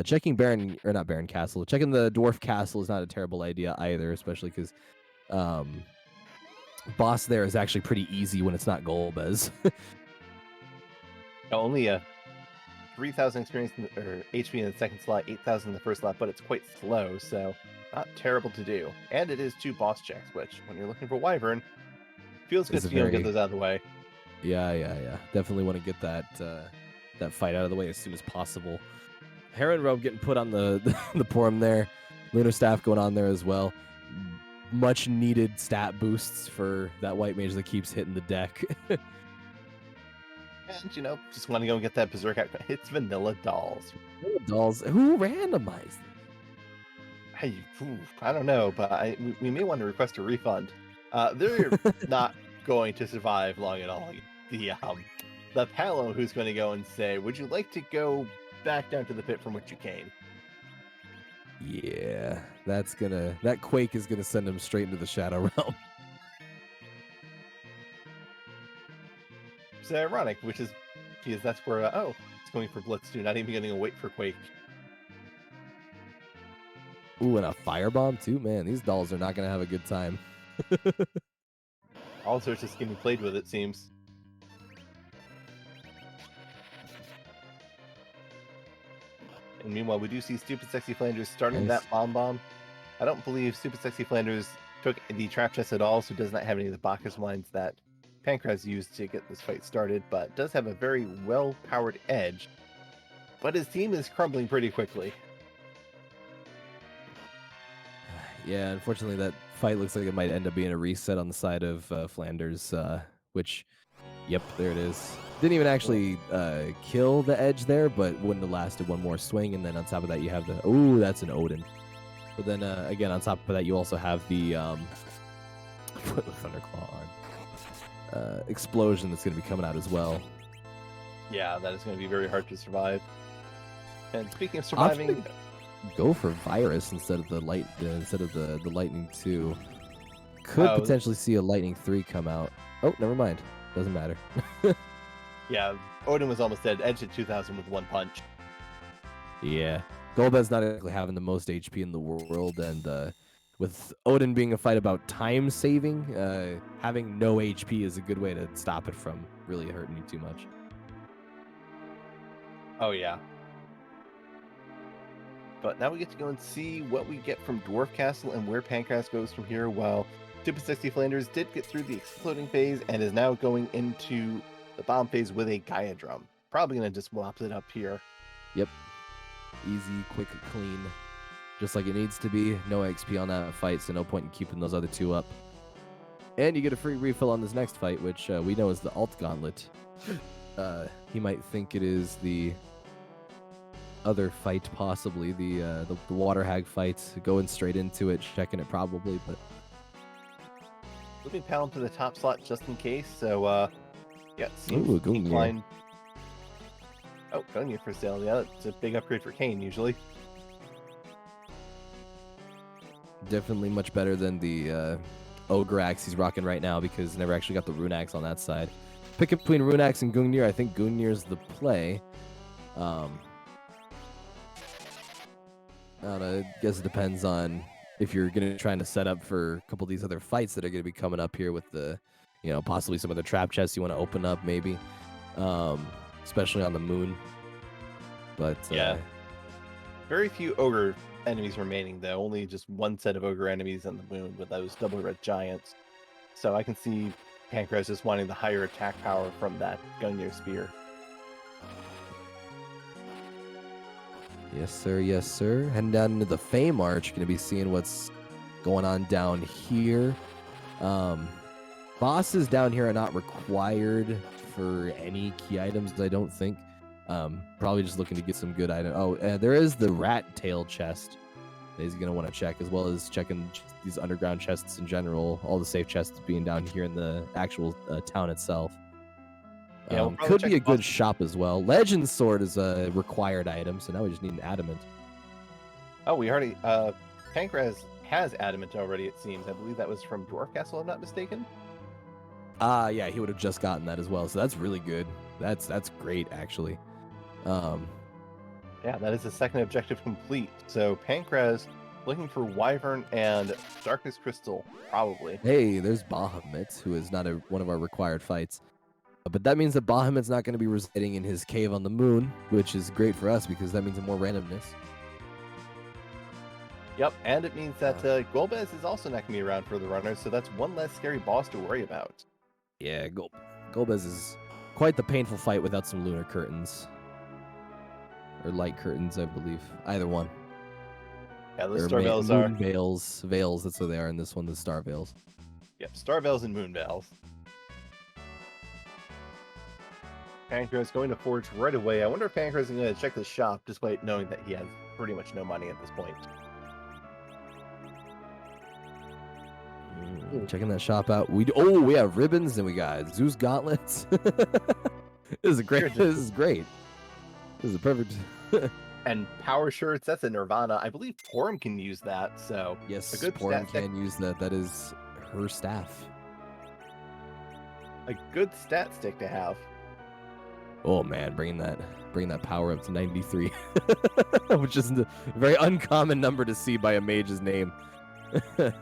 Checking Checking the Dwarf Castle is not a terrible idea either, especially because boss there is actually pretty easy when it's not Golbez. Only a 3,000 experience or HP in the second slot, 8,000 in the first slot, but it's quite slow, so not terrible to do. And it is 2 boss checks, which, when you're looking for Wyvern, feels good to be able to get those out of the way. Yeah. Definitely want to get that fight out of the way as soon as possible. Heron Robe getting put on the Porum there. Lunar Staff going on there as well. Much needed stat boosts for that white mage that keeps hitting the deck. And, just want to go and get that Berserk out. It's Vanilla Dolls. Dolls. Who randomized it? I don't know, but we may want to request a refund. They're not going to survive long at all. The Palo who's going to go and say, "Would you like to go back down to the pit from which you came?" Yeah, that quake is gonna send him straight into the Shadow Realm. It's ironic, because that's where it's going for Blitz too. Not even getting a wait for Quake. Ooh, and a firebomb too, man. These dolls are not gonna have a good time. All sorts of getting played with, it seems. And meanwhile, we do see StupidSecksyFlanders starting that bomb. I don't believe StupidSecksyFlanders took the trap chest at all, so does not have any of the Bacchus lines that Pankraz used to get this fight started, but does have a very well-powered edge. But his team is crumbling pretty quickly. Yeah, unfortunately, that fight looks like it might end up being a reset on the side of Flanders, which, yep, there it is. Didn't even actually kill the edge there, but wouldn't have lasted one more swing. And then on top of that, you have the... Ooh, that's an Odin. But then, again, on top of that, you also have the... put the Thunderclaw on. Explosion that's going to be coming out as well. Yeah, that is going to be very hard to survive. And speaking of surviving... Go for Virus instead of the the Lightning 2. Could potentially see a Lightning 3 come out. Oh, never mind. Doesn't matter. Yeah, Odin was almost dead. Edge at 2,000 with one punch. Yeah. Golbez's not exactly having the most HP in the world, and with Odin being a fight about time saving, having no HP is a good way to stop it from really hurting you too much. Oh, yeah. But now we get to go and see what we get from Dwarf Castle and where Pankraz goes from here, while StupidSecksyFlanders did get through the exploding phase and is now going into the bomb phase with a Gaia Drum. Probably going to just whop it up here. Yep. Easy, quick, clean. Just like it needs to be. No XP on that fight, so no point in keeping those other two up. And you get a free refill on this next fight, which we know is the Alt Gauntlet. He might think it is the other fight, possibly the Water Hag fight, going straight into it, checking it probably, but moving Palom to the top slot just in case. So yeah, seems Gungnir. Oh, Gungnir for sale. Yeah, that's a big upgrade for Kane usually. Definitely much better than the Ogre Axe he's rocking right now, because never actually got the Rune Axe on that side. Picking between Rune Axe and Gungnir, I think Gungnir's the play. I don't know, I guess it depends on if you're going to trying to set up for a couple of these other fights that are going to be coming up here with the, possibly some of the trap chests you want to open up maybe, especially on the moon. But yeah, very few Ogre enemies remaining though. Only just one set of Ogre enemies on the moon with those double red giants. So I can see Pankraz just wanting the higher attack power from that Gungnir spear. Yes, sir. Yes, sir. Heading down into the Fame Arch. Going to be seeing what's going on down here. Bosses down here are not required for any key items, I don't think. Probably just looking to get some good items. Oh, there is the Rat Tail chest that he's going to want to check, as well as checking these underground chests in general. All the safe chests being down here in the actual town itself. Yeah, could be a good shop as well. Legend Sword is a required item, so now we just need an Adamant. Oh, we already... Pankraz has Adamant already, it seems. I believe that was from Dwarf Castle, if I'm not mistaken. Yeah, he would have just gotten that as well, so that's really good. That's great, actually. Yeah, that is the second objective complete. So Pankraz looking for Wyvern and Darkness Crystal, probably. Hey, there's Bahamut, who is not one of our required fights. But that means that Bahamut's not going to be residing in his cave on the moon, which is great for us because that means more randomness. Yep, and it means that Golbez is also not going to be around for the runners, so that's one less scary boss to worry about. Yeah, Golbez is quite the painful fight without some lunar curtains. Or light curtains, I believe. Either one. Yeah, those Star Veils are... Veils, that's what they are in this one, the Star Veils. Yep, Star Veils and Moon Veils. Pankraz going to Forge right away. I wonder if Pankraz is going to check the shop despite knowing that he has pretty much no money at this point. Checking that shop out. We have ribbons and we got Zeus gauntlets. This is great. This is great. This is perfect. And power shirts, that's a Nirvana. I believe Porum can use that, so Yes, a good Porum can use that. That is her staff. A good stat stick to have. Oh man, bringing that power up to 93, which is a very uncommon number to see by a mage's name. Yeah,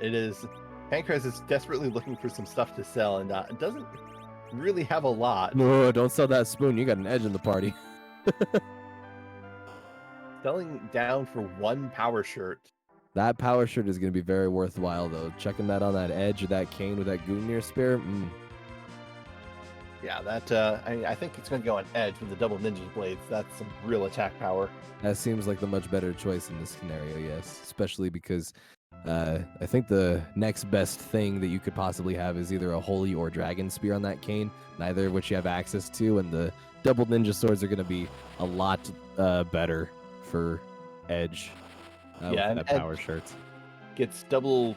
it is. Pankraz is desperately looking for some stuff to sell, and doesn't really have a lot. No, don't sell that spoon. You got an edge in the party. Selling down for one power shirt. That power shirt is going to be very worthwhile, though. Checking that on that edge of that cane with that Gungnir spear. Yeah, that I think it's going to go on edge with the double ninja blades. That's some real attack power. That seems like the much better choice in this scenario, yes. Especially because I think the next best thing that you could possibly have is either a holy or dragon spear on that cane, neither of which you have access to, and the double ninja swords are going to be a lot better for edge. With that power shirts. Gets a double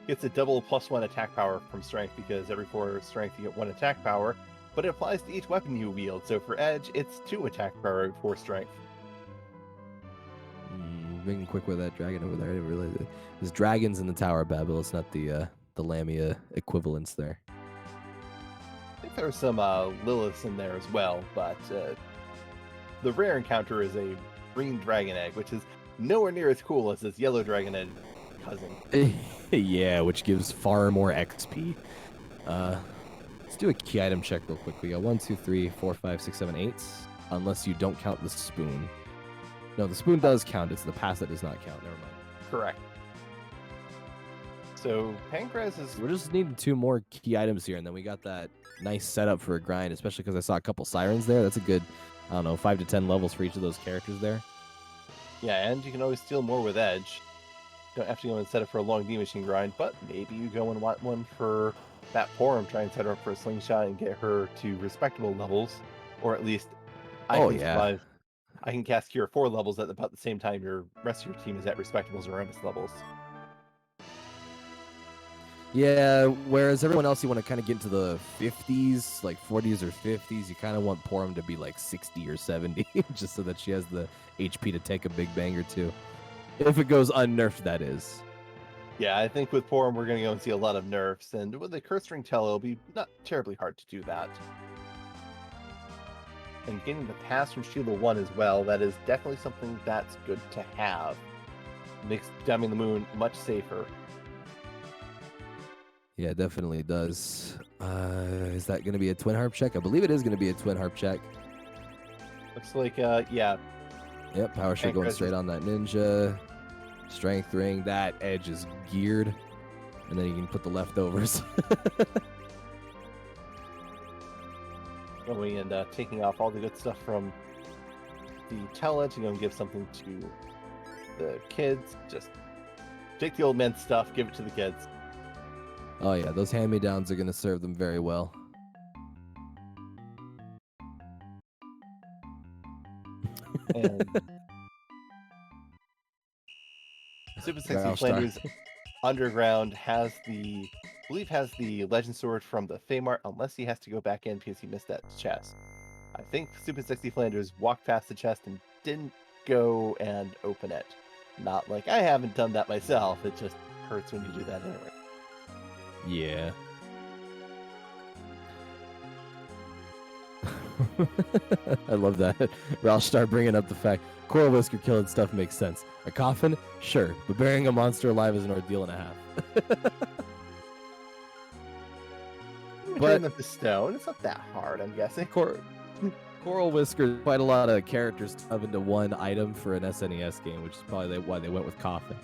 +1 attack power from strength, because every 4 strength you get 1 attack power, but it applies to each weapon you wield. So for edge, it's 2 attack power for strength. Being quick with that dragon over there. I didn't realize it. There's dragons in the Tower of Babel. It's not the Lamia equivalents there. I think there's some Liliths in there as well, but the rare encounter is a green dragon egg, which is nowhere near as cool as this yellow dragon egg cousin. Yeah, which gives far more XP. Let's do a key item check real quick. We got 1, 2, 3, 4, 5, 6, 7, 8. Unless you don't count the spoon. No, the spoon does count. It's the pass that does not count. Never mind. Correct. So Pankraz is... We're just needing 2 more key items here, and then we got that nice setup for a grind, especially because I saw a couple sirens there. That's a good, I don't know, 5 to 10 levels for each of those characters there. Yeah, and you can always steal more with edge. Don't have to go and set up for a long D-Machine grind, but maybe you go and want one for that Porum, try and set her up for a slingshot and get her to respectable levels, or at least I can survive. I can cast Cure 4 levels at about the same time your rest of your team is at respectable Zemus levels. Yeah, whereas everyone else, you want to kind of get into the 50s, like 40s or 50s. You kind of want Porum to be like 60 or 70, just so that she has the HP to take a big bang or two. If it goes unnerfed, that is. Yeah, I think with Porum, we're going to go and see a lot of nerfs, and with the Curse Ring Tell, it'll be not terribly hard to do that. And getting the pass from Sheila 1 as well, that is definitely something that's good to have. Makes Damming the Moon much safer. Yeah, it definitely does. Is that going to be a Twin Harp check? I believe it is going to be a Twin Harp check. Looks like, yeah. Yep, power shot going straight on that ninja. Strength ring, that edge is geared. And then you can put the leftovers. Going and taking off all the good stuff from the Tella to go and give something to the kids. Just take the old man's stuff, give it to the kids. Oh yeah, those hand-me-downs are going to serve them very well. And StupidSecksyFlanders Underground has the, I believe has the Legend Sword from the Feymart, unless he has to go back in because he missed that chest. I think StupidSecksyFlanders walked past the chest and didn't go and open it. Not like I haven't done that myself, it just hurts when you do that anyway. Yeah. I love that. Ralph start bringing up the fact Coral Whisker killing stuff makes sense. A coffin? Sure. But burying a monster alive is an ordeal and a half. Turn them to stone. It's not that hard, I'm guessing. Coral Whisker, quite a lot of characters stuff into one item for an SNES game, which is probably why they went with coffin.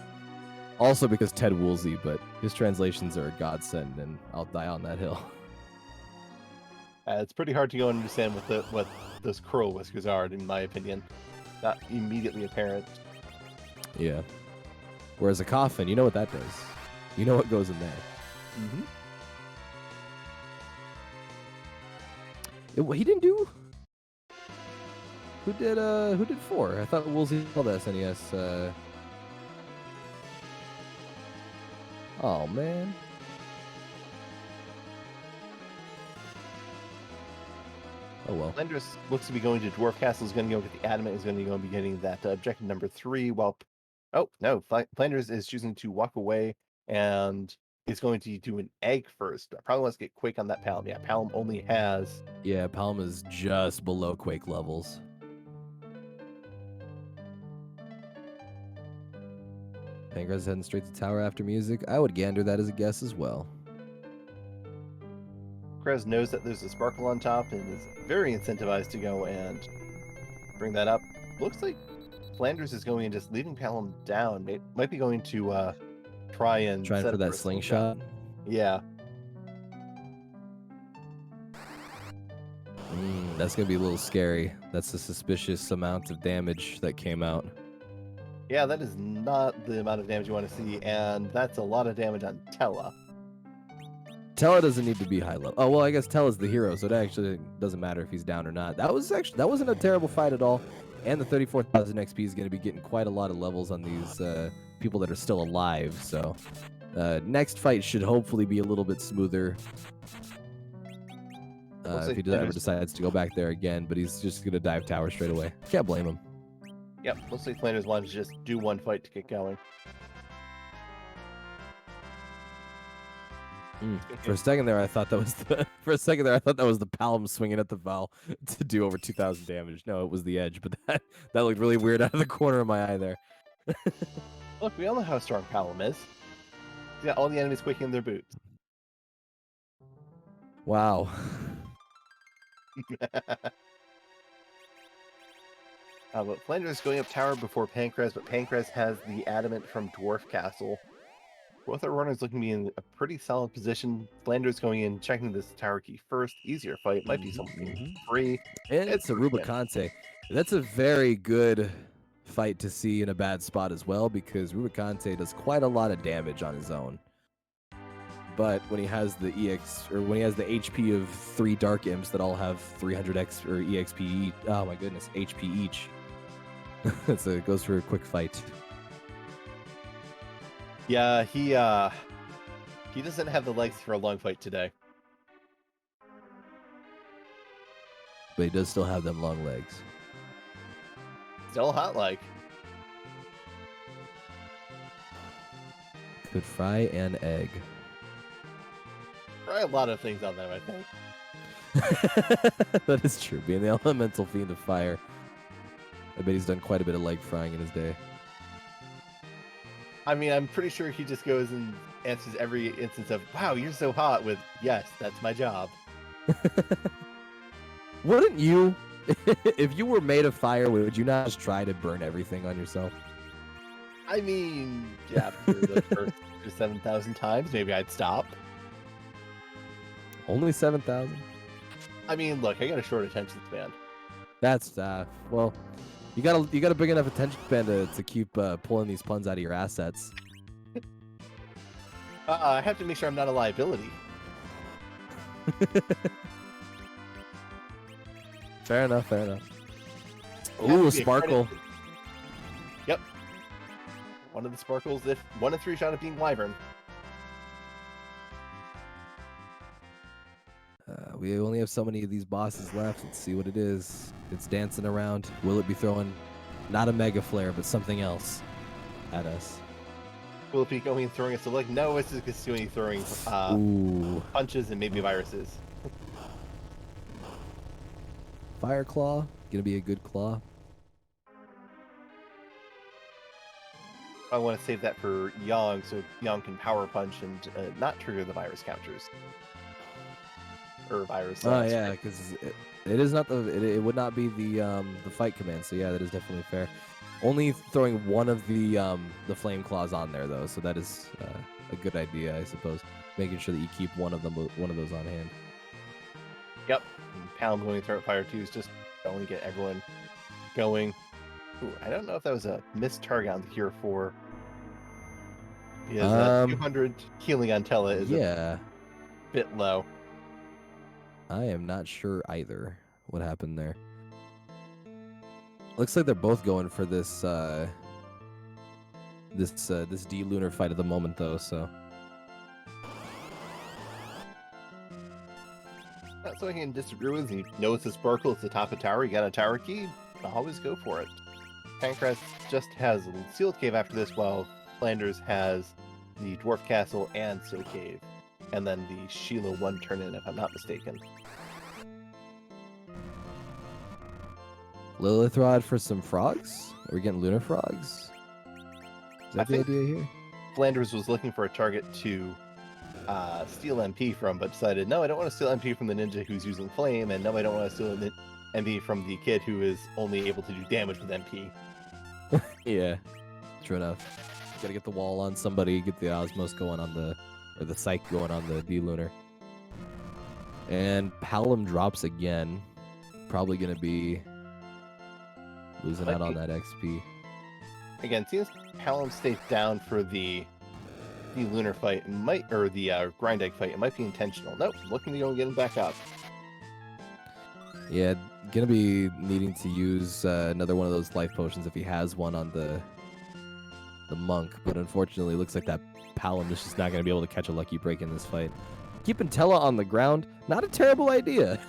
Also because Ted Woolsey, but his translations are a godsend, and I'll die on that hill. It's pretty hard to go and understand what those Coral Whiskers are, in my opinion. Not immediately apparent. Yeah. Whereas a coffin, you know what that does. You know what goes in there. Mm-hmm. He didn't do. Who did 4? I thought Woolsey called the SNES. Oh man. Oh well. Flanders looks to be going to Dwarf Castle. Is going to go get the Adamant. Is going to go and be getting that objective number 3. While, oh no, Flanders is choosing to walk away and is going to do an egg first. Probably wants to get Quake on that Palm. Yeah, Palm only has. Yeah, Palm is just below Quake levels. Pankraz heading straight to tower after music. I would gander that as a guess as well. Krez knows that there's a sparkle on top and is very incentivized to go and bring that up. Looks like Flanders is going and just leaving Palom down. Might be going to trying for that slingshot. Yeah. That's gonna be a little scary. That's a suspicious amount of damage that came out. Yeah, that is not the amount of damage you want to see, and that's a lot of damage on Tella. Tella doesn't need to be high level. Oh well, I guess Tella's the hero, so it actually doesn't matter if he's down or not. That wasn't a terrible fight at all. And the 34,000 XP is going to be getting quite a lot of levels on these people that are still alive. So next fight should hopefully be a little bit smoother. If he ever decides to go back there again, but he's just going to dive tower straight away. Can't blame him. Yep, looks like Flanders wanted to just do one fight to get going. For a second there, I thought that was the Palom swinging at the Val to do over 2,000 damage. No, it was the edge, but that looked really weird out of the corner of my eye there. Look, we all know how strong Palom is. He's got all the enemies quaking in their boots. Wow. But Flanders going up tower before Pankraz, but Pankraz has the Adamant from Dwarf Castle. Both our runners looking to be in a pretty solid position. Flanders going in, checking this tower key first. Easier fight. Might be something free. And it's a Rubicante. That's a very good fight to see in a bad spot as well, because Rubicante does quite a lot of damage on his own. But when he has the when he has the HP of 3 Dark Imps that all have 300 EXP, oh my goodness, HP each. So it goes for a quick fight. Yeah, he doesn't have the legs for a long fight today. But he does still have them long legs. Still hot like. Could fry an egg. Fry a lot of things on them, I think. That is true. Being the elemental fiend of fire, I bet he's done quite a bit of leg frying in his day. I mean, I'm pretty sure he just goes and answers every instance of, wow, you're so hot with, yes, that's my job. Wouldn't you, if you were made of fire, would you not just try to burn everything on yourself? I mean, yeah, for the first 7,000 times, maybe I'd stop. Only 7,000? I mean, look, I got a short attention span. That's, well, you got a big enough attention span to keep pulling these puns out of your assets. I have to make sure I'm not a liability. Fair enough. Ooh, a sparkle. Yep. One of the sparkles, if 1 in 3 shot of being Wyvern. We only have so many of these bosses left. Let's see what it is. It's dancing around. Will it be throwing not a Mega Flare, but something else at us? Will it be going and throwing us a leg? No, it's just going to be throwing punches and maybe viruses. Fire Claw. Gonna be a good claw. I want to save that for Yang, so Yang can power punch and not trigger the virus counters. Or virus. Oh yeah, because it is not it would not be the fight command. So yeah, that is definitely fair. Only throwing one of the flame claws on there though, so that is a good idea, I suppose. Making sure that you keep one of those on hand. Yep. And Pound going to throw fire too is just going to get everyone going. Ooh, I don't know if that was a missed target on the Hero 4. Because 200 healing on Tella is a bit low. I am not sure either what happened there. Looks like they're both going for this this D lunar fight at the moment though, so Not so I can disagree with you. Know it's a sparkle, it's the top of tower, you got a tower key, always go for it. Pankraz just has a sealed cave after this, while Flanders has the dwarf castle and still cave. And then the Sheila 1 turn in, if I'm not mistaken. Lilith Rod for some frogs? Are we getting lunar frogs? Is that the idea here? Flanders was looking for a target to steal MP from, but decided, no, I don't want to steal MP from the ninja who's using flame, and no, I don't want to steal MP from the kid who is only able to do damage with MP. Yeah, true enough. Gotta get the wall on somebody, get the Osmos going on the, or the Psych going on the D lunar. And Palom drops again. Probably gonna be losing out on that XP. Again, seems Palom stayed down for the lunar fight, or the grind egg fight. It might be intentional. Nope, looking to go and get him back up. Yeah, gonna be needing to use another one of those life potions if he has one on the monk, but unfortunately, looks like that Palom is just not gonna be able to catch a lucky break in this fight. Keeping Tella on the ground, not a terrible idea.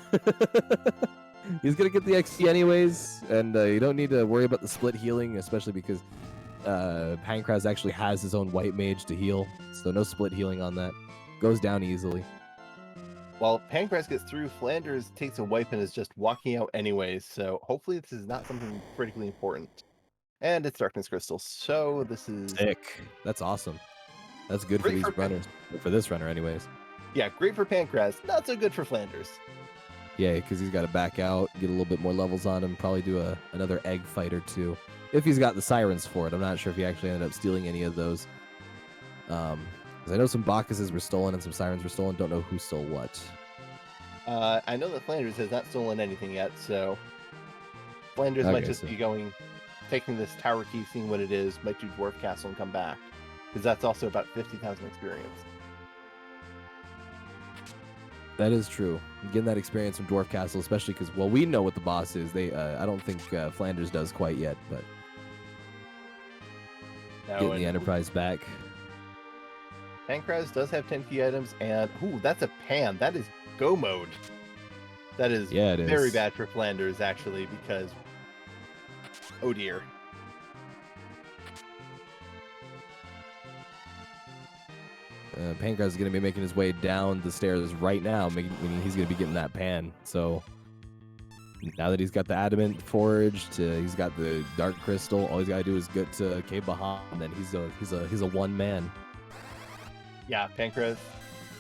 He's gonna get the XP anyways, and you don't need to worry about the split healing, especially because Pankraz actually has his own white mage to heal, so no split healing on that. Goes down easily. While Pankraz gets through, Flanders takes a wipe and is just walking out anyways, so hopefully this is not something critically important. And it's Darkness Crystal, so this is... Sick. That's awesome. That's good for these runners. For this runner anyways. Yeah, great for Pankraz, not so good for Flanders. Yeah, because he's got to back out, get a little bit more levels on him, probably do another egg fight or two. If he's got the sirens for it. I'm not sure if he actually ended up stealing any of those. Because I know some Bacchuses were stolen and some sirens were stolen. Don't know who stole what. I know that Flanders has not stolen anything yet, so Flanders might just be taking this tower key, seeing what it is, might do Dwarf Castle and come back. Because that's also about 50,000 experience. That is true. Getting that experience from Dwarf Castle, especially because, well, we know what the boss is. I don't think Flanders does quite yet, but getting the Enterprise back. Pankraz does have 10 key items, and ooh, that's a pan. That is go mode. That is very bad for Flanders, actually, because oh dear. Pankraz is going to be making his way down the stairs right now, meaning he's going to be getting that pan. So now that he's got the adamant forged, he's got the dark crystal. All he's got to do is get to Cave Baha, and then he's a one man. Yeah, Pankraz.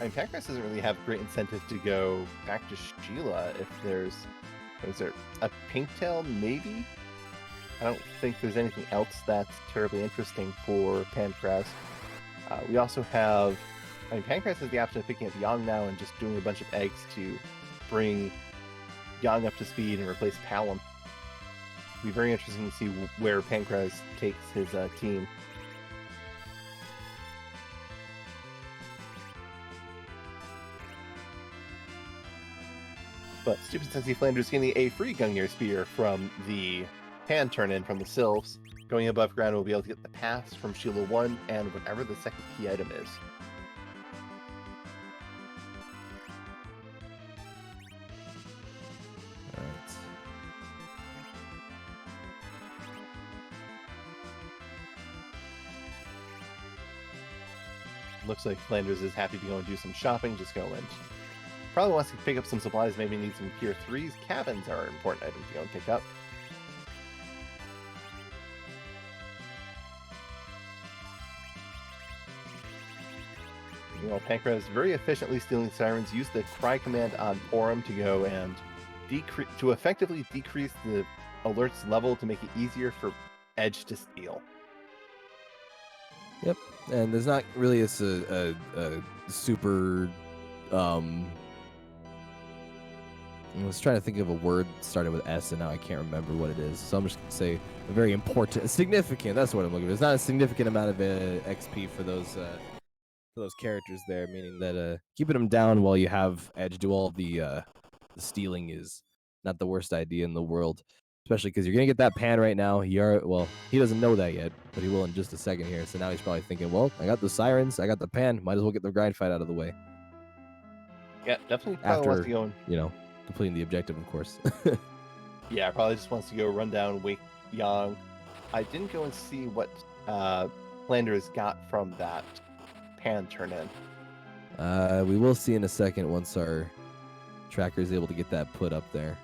I mean, Pankraz doesn't really have great incentive to go back to Sheila if there's... Is there a Pinktail, maybe? I don't think there's anything else that's terribly interesting for Pankraz. We also have... I mean, Pankraz has the option of picking up Yang now and just doing a bunch of eggs to bring Yang up to speed and replace Palom. It'll be very interesting to see where Pankraz takes his team. But StupidSecksyFlanders getting a free Gungnir Spear from the Pan turn-in from the Sylphs. Going above ground, we'll be able to get the pass from Sheila 1 and whatever the second key item is. Alright. Looks like Flanders is happy to go and do some shopping. Just go and probably wants to pick up some supplies, maybe need some tier 3s. Cabins are an important item to go and pick up. You know, Pankraz very efficiently stealing sirens, use the cry command on Porum to go and effectively decrease the alert's level to make it easier for Edge to steal. Yep, and there's not really a super I was trying to think of a word starting with S, and now I can't remember what it is. So I'm just going to say a very important, significant. That's what I'm looking for. There's not a significant amount of XP for those characters there, meaning that keeping them down while you have Edge do all the stealing is not the worst idea in the world, especially because you're gonna get that pan right now. Well, he doesn't know that yet, but he will in just a second here. So now he's probably thinking, well, I got the sirens, I got the pan, might as well get the grind fight out of the way. Yeah, definitely probably wants to go and completing the objective, of course. yeah, probably just wants to go run down, wake Yang. I didn't go and see what Flanders got from that pan turn in. We will see in a second once our tracker is able to get that put up there.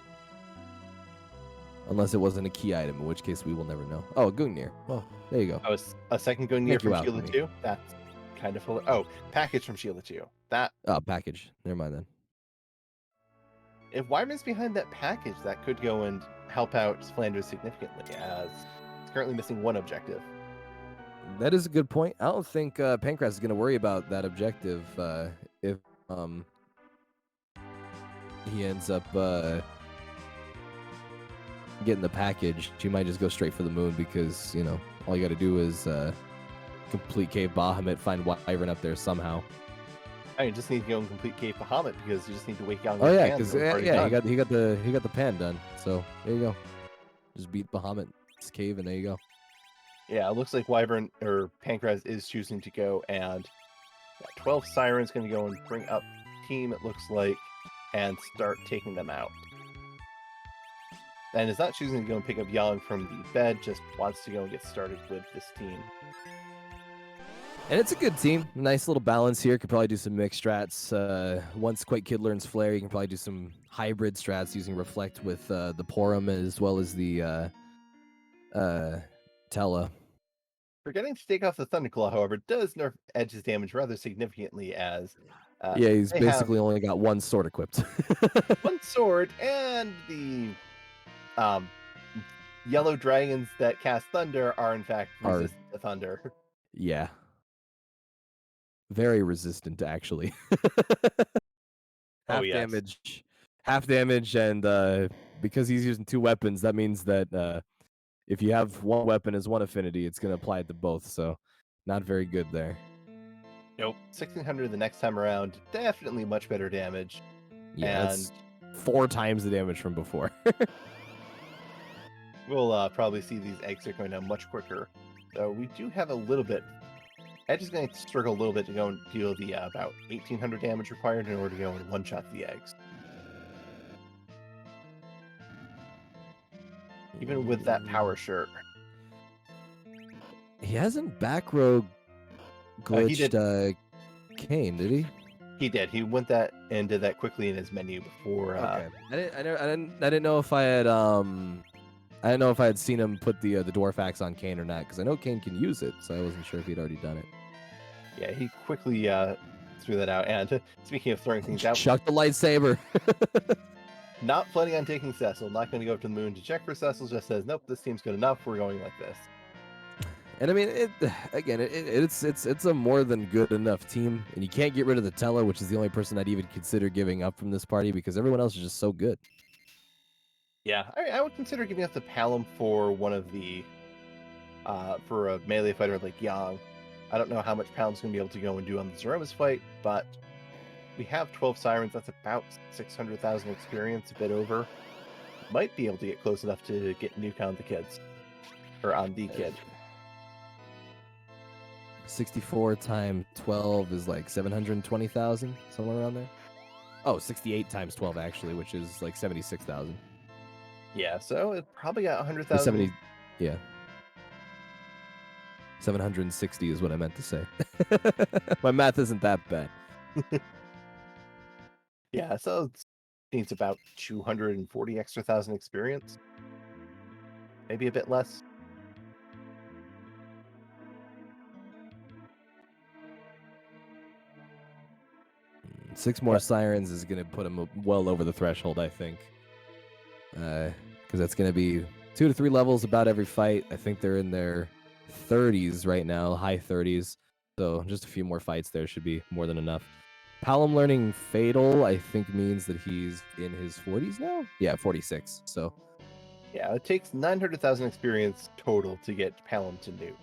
Unless it wasn't a key item, in which case we will never know. Oh, Gungnir. Well, there you go. Oh, a second Gungnir from Sheila 2? That's kind of... Oh, package from Sheila 2. That... Oh, package. Never mind then. If Wyvern's behind that package, that could go and help out Flanders significantly, as it's currently missing one objective. That is a good point. I don't think Pankraz is going to worry about that objective if he ends up getting the package. He might just go straight for the moon because, all you got to do is complete Cave Bahamut, find Wyvern up there somehow. You just need to go and complete Cave Bahamut because you just need to wake out. Oh yeah, because he got the pan done. So there you go. Just beat Bahamut's cave and there you go. Yeah, it looks like Wyvern or Pankraz is choosing to go, and 12 Sirens going to go and bring up team. It looks like, and start taking them out. And is not choosing to go and pick up Yang from the bed. Just wants to go and get started with this team. And it's a good team. Nice little balance here. Could probably do some mixed strats. Once Quake Kid learns Flare, you can probably do some hybrid strats using Reflect with the Porum as well as the Tella. Forgetting to take off the Thunderclaw, however, does nerf Edge's damage rather significantly as... he's basically only got one sword equipped. One sword, and the yellow dragons that cast Thunder are in fact resistant to Thunder. Yeah. Very resistant, actually. Half damage, and because he's using two weapons, that means that if you have one weapon as one affinity, it's going to apply it to both, so not very good there. Nope. 1600 the next time around, definitely much better damage. Yeah, and 4 times the damage from before. We'll probably see these eggs are going down much quicker. So we do have a little bit. Edge is going to struggle a little bit to go and deal the about 1800 damage required in order to go and one-shot the eggs. Even with that power shirt. He hasn't back row glitched Kane, did he? He did. He went that and did that quickly in his menu before. Okay. I didn't know if I had I didn't know if I had seen him put the dwarf axe on Kane or not, because I know Kane can use it, so I wasn't sure if he'd already done it. Yeah, he quickly threw that out. And speaking of throwing things out, chuck the lightsaber. Not planning on taking Cecil. Not going to go up to the moon to check for Cecil. Just says, nope, this team's good enough. We're going like this. And I mean, it's a more than good enough team, and you can't get rid of the Tella, which is the only person I'd even consider giving up from this party because everyone else is just so good. Yeah, I would consider giving up the Palom for one of the for a melee fighter like Yang. I don't know how much Palom's going to be able to go and do on the Zemus fight, but we have 12 Sirens. That's about 600,000 experience, a bit over. Might be able to get close enough to get Nuke on the kids. Or on the kid. 64 times 12 is like 720,000, somewhere around there. Oh, 68 times 12 actually, which is like 76,000. Yeah, so it probably got 100,000. Yeah. 760 is what I meant to say. My math isn't that bad. Yeah, so it needs about 240 extra thousand experience. Maybe a bit less. Six more Sirens is going to put him well over the threshold, I think. Because that's going to be 2 to 3 levels about every fight. I think they're in their 30s right now, high 30s. So just a few more fights there should be more than enough. Palom learning Fatal, I think, means that he's in his 40s now? Yeah, 46. So yeah, it takes 900,000 experience total to get Palom to Nuke.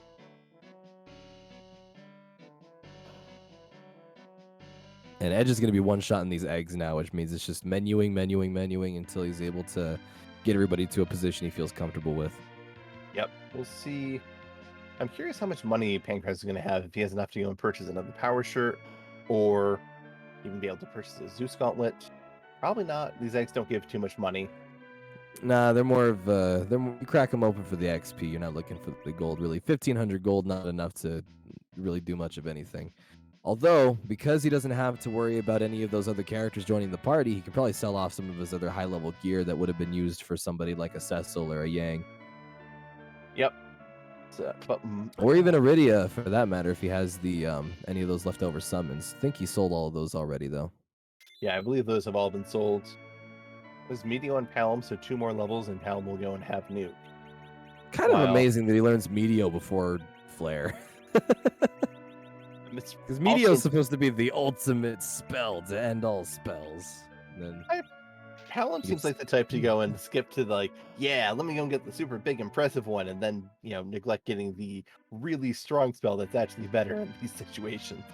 And Edge is going to be one-shotting these eggs now, which means it's just menuing until he's able to get everybody to a position he feels comfortable with. Yep, we'll see. I'm curious how much money Pankraz is going to have if he has enough to go and purchase another power shirt, or even be able to purchase a Zeus gauntlet. Probably not. These eggs don't give too much money. Nah, they're more of you crack them open for the XP. You're not looking for the gold, really. 1,500 gold, not enough to really do much of anything. Although, because he doesn't have to worry about any of those other characters joining the party, he could probably sell off some of his other high-level gear that would have been used for somebody like a Cecil or a Yang. Yep. But, or even Iridia, for that matter, if he has the any of those leftover summons. I think he sold all of those already, though. Yeah, I believe those have all been sold. There's Meteor and Palm, so 2 more levels, and Palm will go and have Nuke. Kind of amazing that he learns Meteor before Flare. Because Meteor is supposed to be the ultimate spell to end all spells. Then Palom seems like the type to go and skip to let me go and get the super big impressive one, and then neglect getting the really strong spell that's actually better in these situations.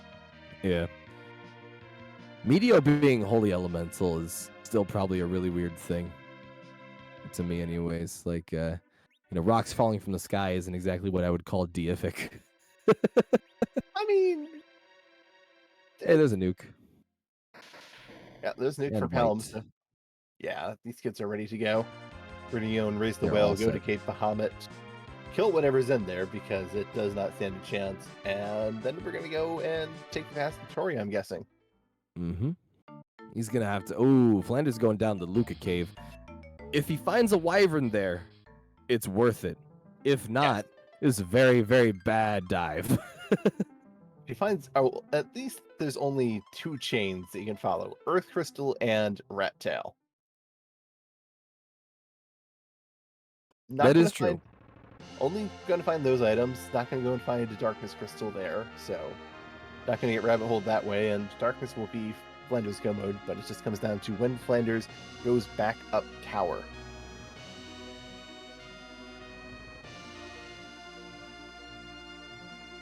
Yeah. Meteor being Holy Elemental is still probably a really weird thing. To me, anyways. Like, rocks falling from the sky isn't exactly what I would call deific. I mean... Hey, there's a nuke. Yeah, there's nuke for Palom. So, yeah, these kids are ready to go. We're going to go and raise the whale, go to Cape Bahamut, kill whatever's in there because it does not stand a chance, and then we're going to go and take the past Victoria, I'm guessing. Mm-hmm. He's going to have to... Oh, Flanders going down the Luca cave. If he finds a wyvern there, it's worth it. If not, it's a very, very bad dive. He finds... Oh, at least there's only 2 chains that you can follow. Earth Crystal and Rat Tail. That is true. Only going to find those items. Not going to go and find a Darkness Crystal there. So, not going to get rabbit hole that way. And Darkness will be Flanders go mode. But it just comes down to when Flanders goes back up tower.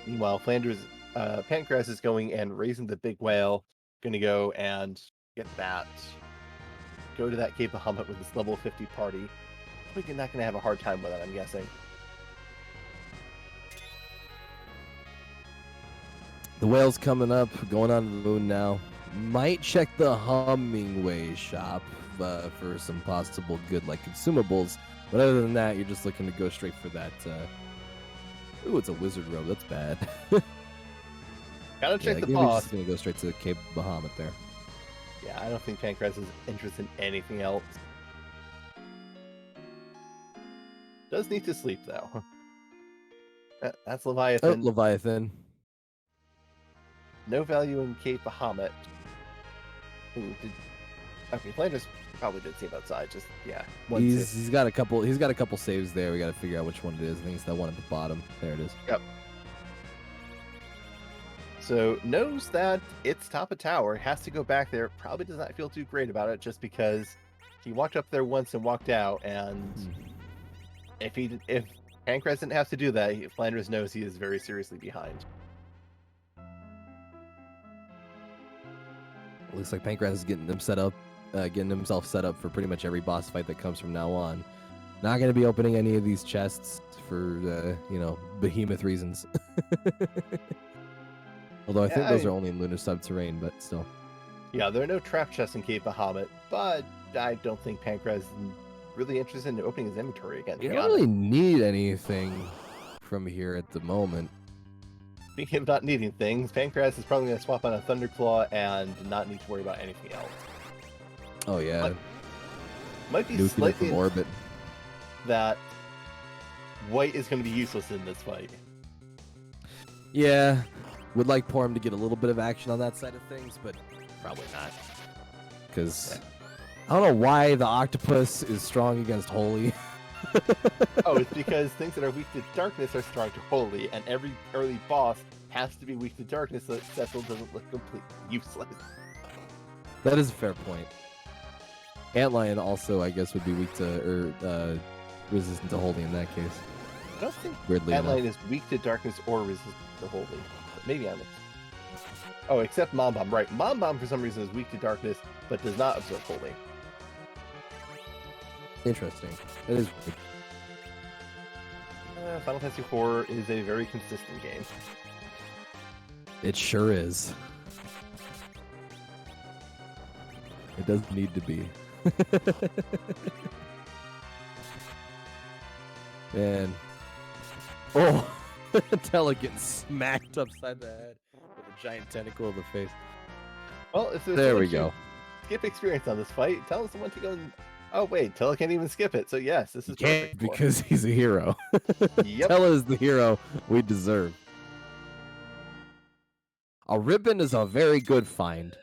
Meanwhile, Pankraz is going and raising the big whale. Going to go and get that. Go to that Cape Bahamut with this level 50 party. We're not going to have a hard time with it, I'm guessing. The whale's coming up, going on to the moon now. Might check the Hummingway shop for some possible good consumables. But other than that, you're just looking to go straight for that. Ooh, it's a wizard robe. That's bad. Gotta check the boss. Just gonna go straight to Cape Bahamut there. Yeah, I don't think Pankraz is interested in anything else. Does need to sleep though. That's Leviathan. Oh, Leviathan. No value in Cape Bahamut. Ooh, okay, Flanders probably did save outside. Just He's got a couple saves there. We got to figure out which one it is. I think it's that one at the bottom. There it is. Yep. So knows that it's top of tower. Has to go back there. Probably does not feel too great about it, just because he walked up there once and walked out. And if Pankraz didn't have to do that, Flanders knows he is very seriously behind. Looks like Pankraz is getting himself set up for pretty much every boss fight that comes from now on. Not going to be opening any of these chests for behemoth reasons. Although I think those are only in Lunar Subterrane, but still. Yeah, there are no trap chests in Cape Bahamut, but I don't think Pankraz is really interested in opening his inventory again. You don't really need anything from here at the moment. Speaking of not needing things, Pankraz is probably going to swap on a Thunderclaw and not need to worry about anything else. Oh yeah. Might be slightly from orbit. That white is going to be useless in this fight. Yeah. Would like Porum to get a little bit of action on that side of things, but probably not. Because I don't know why the octopus is strong against Holy. Oh, it's because things that are weak to darkness are strong to Holy, and every early boss has to be weak to darkness so that Cecil doesn't look completely useless. That is a fair point. Antlion also, I guess, would be weak to, or resistant to Holy in that case. I don't think Antlion is weak to darkness or resistant to Holy. But maybe I'm Oh, except Mom Bomb, right. Mom Bomb, for some reason, is weak to darkness, but does not absorb holding. Interesting. That is weird. Final Fantasy IV is a very consistent game. It sure is. It doesn't need to be. Man. Oh! Tella getting smacked upside the head with a giant tentacle of the face. Well, if there's There we go. skip experience on this fight, tell someone to go and... Oh, wait, Tella can't even skip it. So, yes, this is Can't perfect. because he's a hero. Yep. Tella is the hero we deserve. A ribbon is a very good find.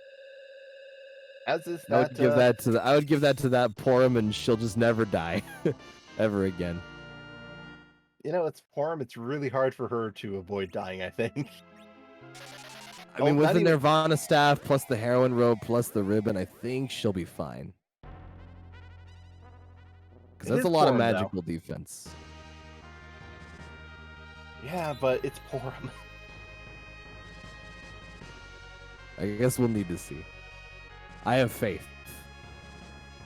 As is I would that... give that to the, I would give that to that Porum, and she'll just never die ever again. You know, it's Porum. It's really hard for her to avoid dying, I think. I mean, with not the even- Nirvana staff plus the heroin robe plus the ribbon, I think she'll be fine. Because It that's a is lot of Porum, though. magical defense. Yeah, but it's Porum. I guess we'll need to see. I have faith.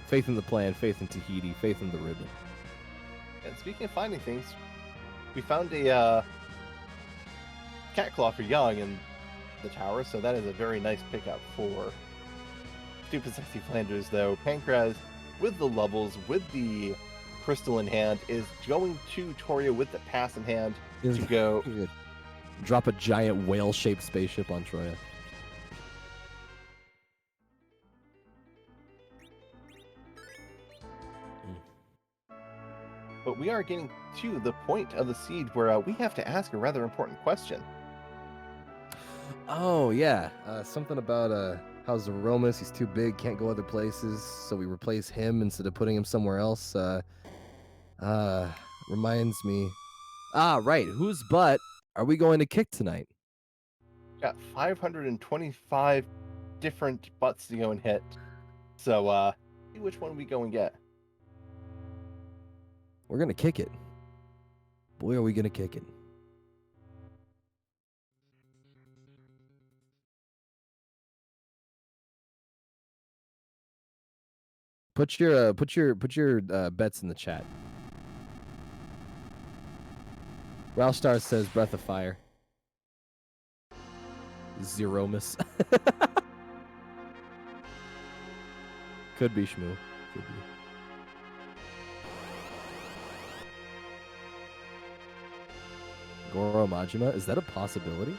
Faith in the plan, faith in Tahiti, faith in the ribbon. And speaking of finding things, we found a cat claw for Young in the tower, so that is a very nice pickup for StupidSecksyFlanders, though. Pankraz, with the levels, with the crystal in hand, is going to Toria with the pass in hand to go... Drop a giant whale-shaped spaceship on Troya. But we are getting to the point of the siege where we have to ask a rather important question. Oh, yeah. Something about how Zeromus, he's too big, can't go other places, so we replace him instead of putting him somewhere else. Reminds me... Ah, right. Whose butt are we going to kick tonight? Got 525 different butts to go and hit. So, see which one we go and get. We're going to kick it. Boy, are we going to kick it. Put your bets in the chat. Ralstar says Breath of Fire. Zeromus. Could be Shmoo. Could be. Goro Majima? Is that a possibility?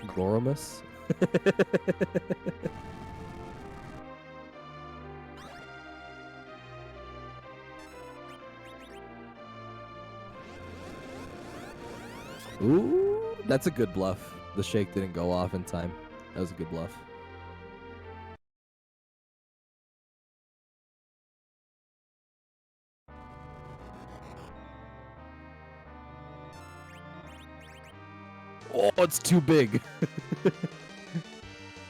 Goromus? Ooh, that's a good bluff. The shake didn't go off in time. That was a good bluff. Oh, it's too big.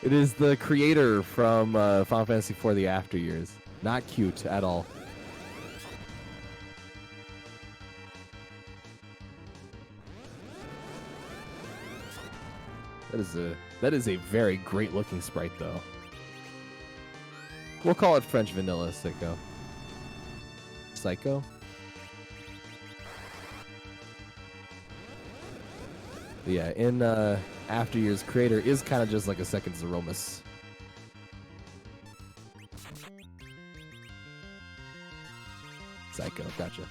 It is the creator from Final Fantasy IV The After Years. Not cute at all. That is a very great looking sprite, though. We'll call it French vanilla, Psycho. Psycho? But yeah, in After Years, creator is kind of just like a second Zeromus. Psycho, gotcha.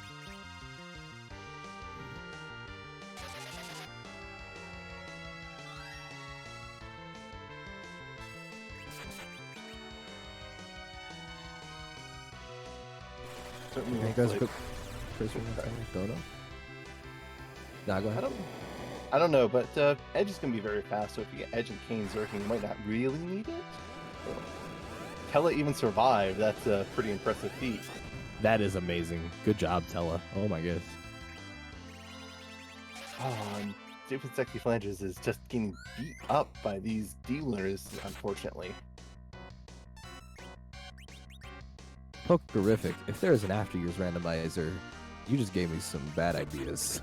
Certainly Hey looks guys, like- quick. Don't know. Nah, go ahead. I don't know, but Edge is going to be very fast, so if you get Edge and Kane Zerking, you might not really need it. Tella even survived. That's a pretty impressive feat. That is amazing. Good job, Tella. Oh my goodness. Oh, and StupidSecksyFlanders is just getting beat up by these dealers, unfortunately. Pokerific. If there is an After Years randomizer, You just gave me some bad ideas.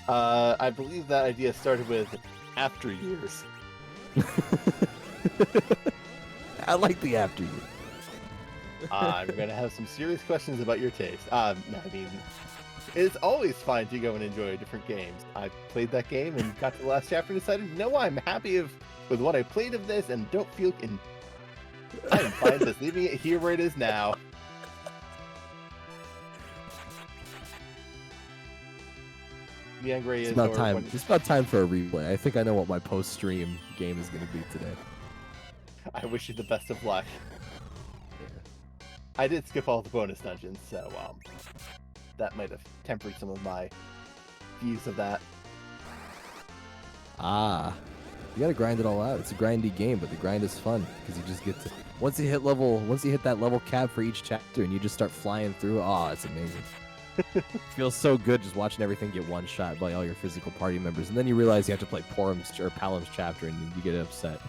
I believe that idea started with after years. I like the after you. I'm going to have some serious questions about your taste. I mean, it's always fine to go and enjoy different games. I played that game and got to the last chapter and decided, no, I'm happy with what I played of this and don't feel... I'm fine just leaving it here where it is now. It's about time. It's about time for a replay. I think I know what my post-stream game is going to be today. I wish you the best of luck. Yeah. I did skip all the bonus dungeons, so that might have tempered some of my views of that. Ah, you got to grind it all out. It's a grindy game, but the grind is fun because you just get to once you hit that level cap for each chapter, and you just start flying through. Oh, it's amazing. Feels so good just watching everything get one shot by all your physical party members, and then you realize you have to play Porum's or Palom's chapter, and you get upset.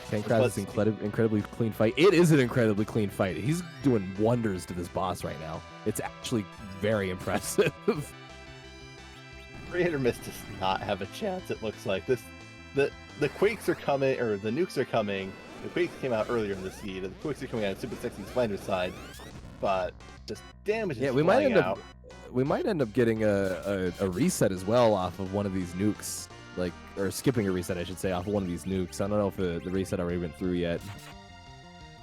xPankraz is incredibly clean fight. It is an incredibly clean fight. He's doing wonders to this boss right now. It's actually very impressive. Creator Mist does not have a chance. It looks like the quakes are coming, or the nukes are coming. The Quakes came out earlier in the seed, and the Quakes are coming out on StupidSecksyFlanders side, but just damage is we might end up getting a reset as well off of one of these nukes, or skipping a reset, I should say, off of one of these nukes. I don't know if the reset already went through yet.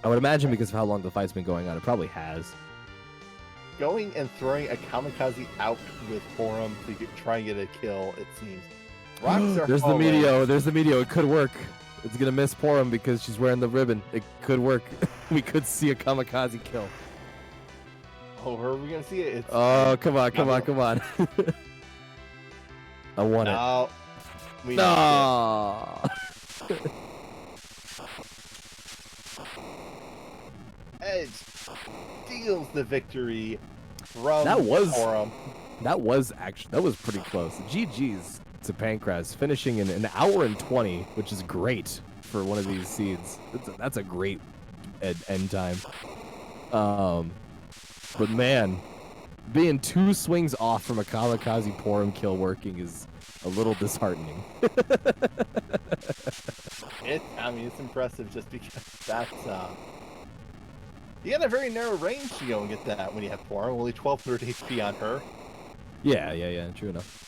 I would imagine because of how long the fight's been going on, it probably has. Going and throwing a kamikaze out with Forum to try and get a kill, it seems. Rocks are There's the Meteo. There's the Meteo. It could work. It's going to miss Porum because she's wearing the ribbon. It could work. We could see a kamikaze kill. Oh, are we going to see it? Oh, come on. I want it. No. Edge steals the victory from Forum. That was pretty close. GG's to xPankraz, finishing in 1 hour and 20, which is great for one of these seeds. That's a great end time. But man, being 2 swings off from a kamikaze Porum kill working is a little disheartening. It's impressive just because that's you got a very narrow range to go and get that when you have Porum. Only 1200 HP on her. Yeah, true enough.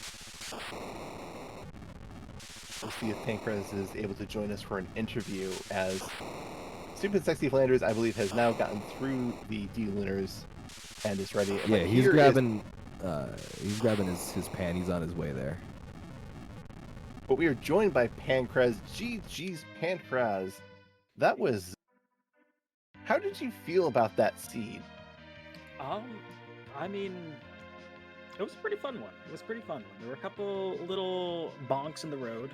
We'll see if xPankraz is able to join us for an interview, as StupidSecksyFlanders, I believe, has now gotten through the D-Lunars and is ready. Yeah, he's grabbing his panties on his way there. But we are joined by xPankraz. GG's xPankraz. That was... How did you feel about that seed? I mean, it was a pretty fun one. There were a couple little bonks in the road,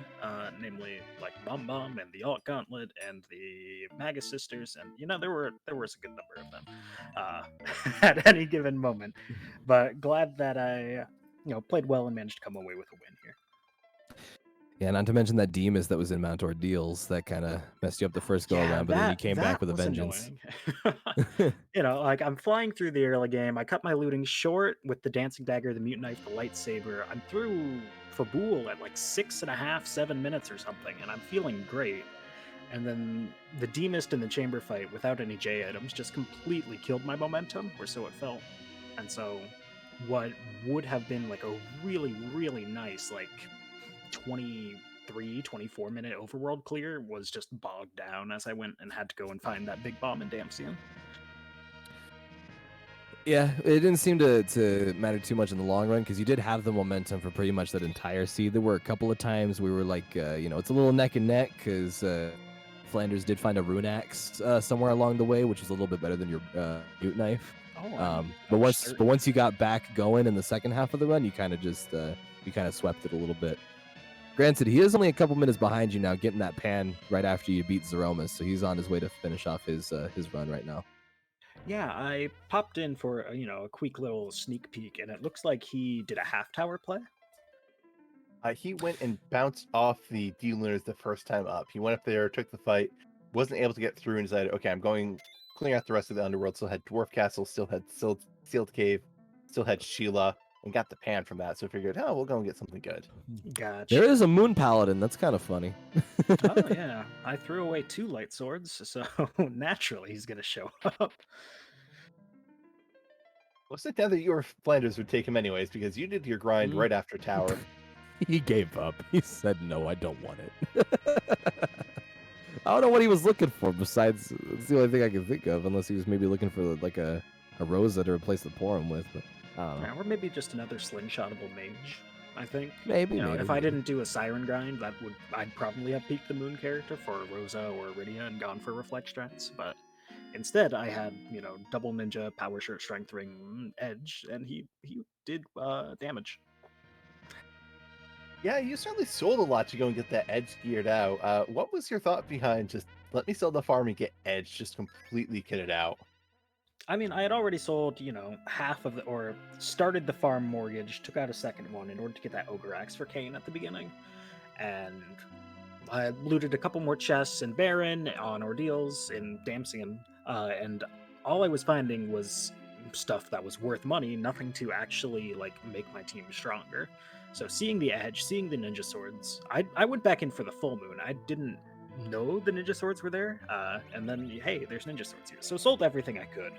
namely like Bum Bum and the Alt Gauntlet and the Magus Sisters, and there was a good number of them at any given moment. But glad that I played well and managed to come away with a win here. Yeah, not to mention that Demas that was in Mount Ordeals that kind of messed you up the first go around, but then you came back with a vengeance. I'm flying through the early game. I cut my looting short with the Dancing Dagger, the Mutant Knife, the Lightsaber. I'm through Fabul at like 6.5, 7 minutes or something, and I'm feeling great. And then the Demist in the chamber fight without any J items just completely killed my momentum, or so it felt. And so what would have been like a really, really nice, 23, 24 minute overworld clear was just bogged down as I went and had to go and find that big bomb in Damcian. Yeah, it didn't seem to matter too much in the long run because you did have the momentum for pretty much that entire seed. There were a couple of times we were like, it's a little neck and neck because Flanders did find a rune axe somewhere along the way, which was a little bit better than your Mutant Knife. But once you got back going in the second half of the run, you kind of swept it a little bit. Granted, he is only a couple minutes behind you now, getting that pan right after you beat Zeromus, so he's on his way to finish off his run right now. Yeah, I popped in for a quick little sneak peek, and it looks like he did a half tower play. He went and bounced off the D-Lunars the first time up. He went up there, took the fight, wasn't able to get through and decided, okay, I'm going clearing out the rest of the underworld. Still had Dwarf Castle, still had Sealed Cave, still had Sheila, and got the pan from that. So I figured, oh, we'll go and get something good. Gotcha. There is a moon paladin. That's kind of funny. Oh yeah, I threw away 2 light swords, so naturally he's gonna show up. Well, sit down that your Flanders would take him anyways because you did your grind Mm. right after Tower. He gave up. He said, "No, I don't want it." I don't know what he was looking for. Besides, it's the only thing I can think of, unless he was maybe looking for like a Rosa to replace the Porum with. But I don't know. Yeah, or maybe just another slingshotable mage. I think. Maybe, You know, maybe, if I maybe. didn't do a siren grind, I'd probably have peaked the moon character for Rosa or Iridia and gone for reflect strats. But instead, I had double ninja, power shirt, strength ring, edge, and he did damage. Yeah, you certainly sold a lot to go and get that edge geared out. What was your thought behind just let me sell the farm and get edge just completely kitted out? I mean, I had already sold, half of or started the farm mortgage, took out a second one in order to get that ogre axe for Kane at the beginning, and I looted a couple more chests in Baron, on Ordeals, in Damsian, and all I was finding was stuff that was worth money, nothing to actually make my team stronger. So seeing the edge, seeing the ninja swords, I went back in for the full moon. I didn't know the ninja swords were there, and then hey, there's ninja swords here. So sold everything I could,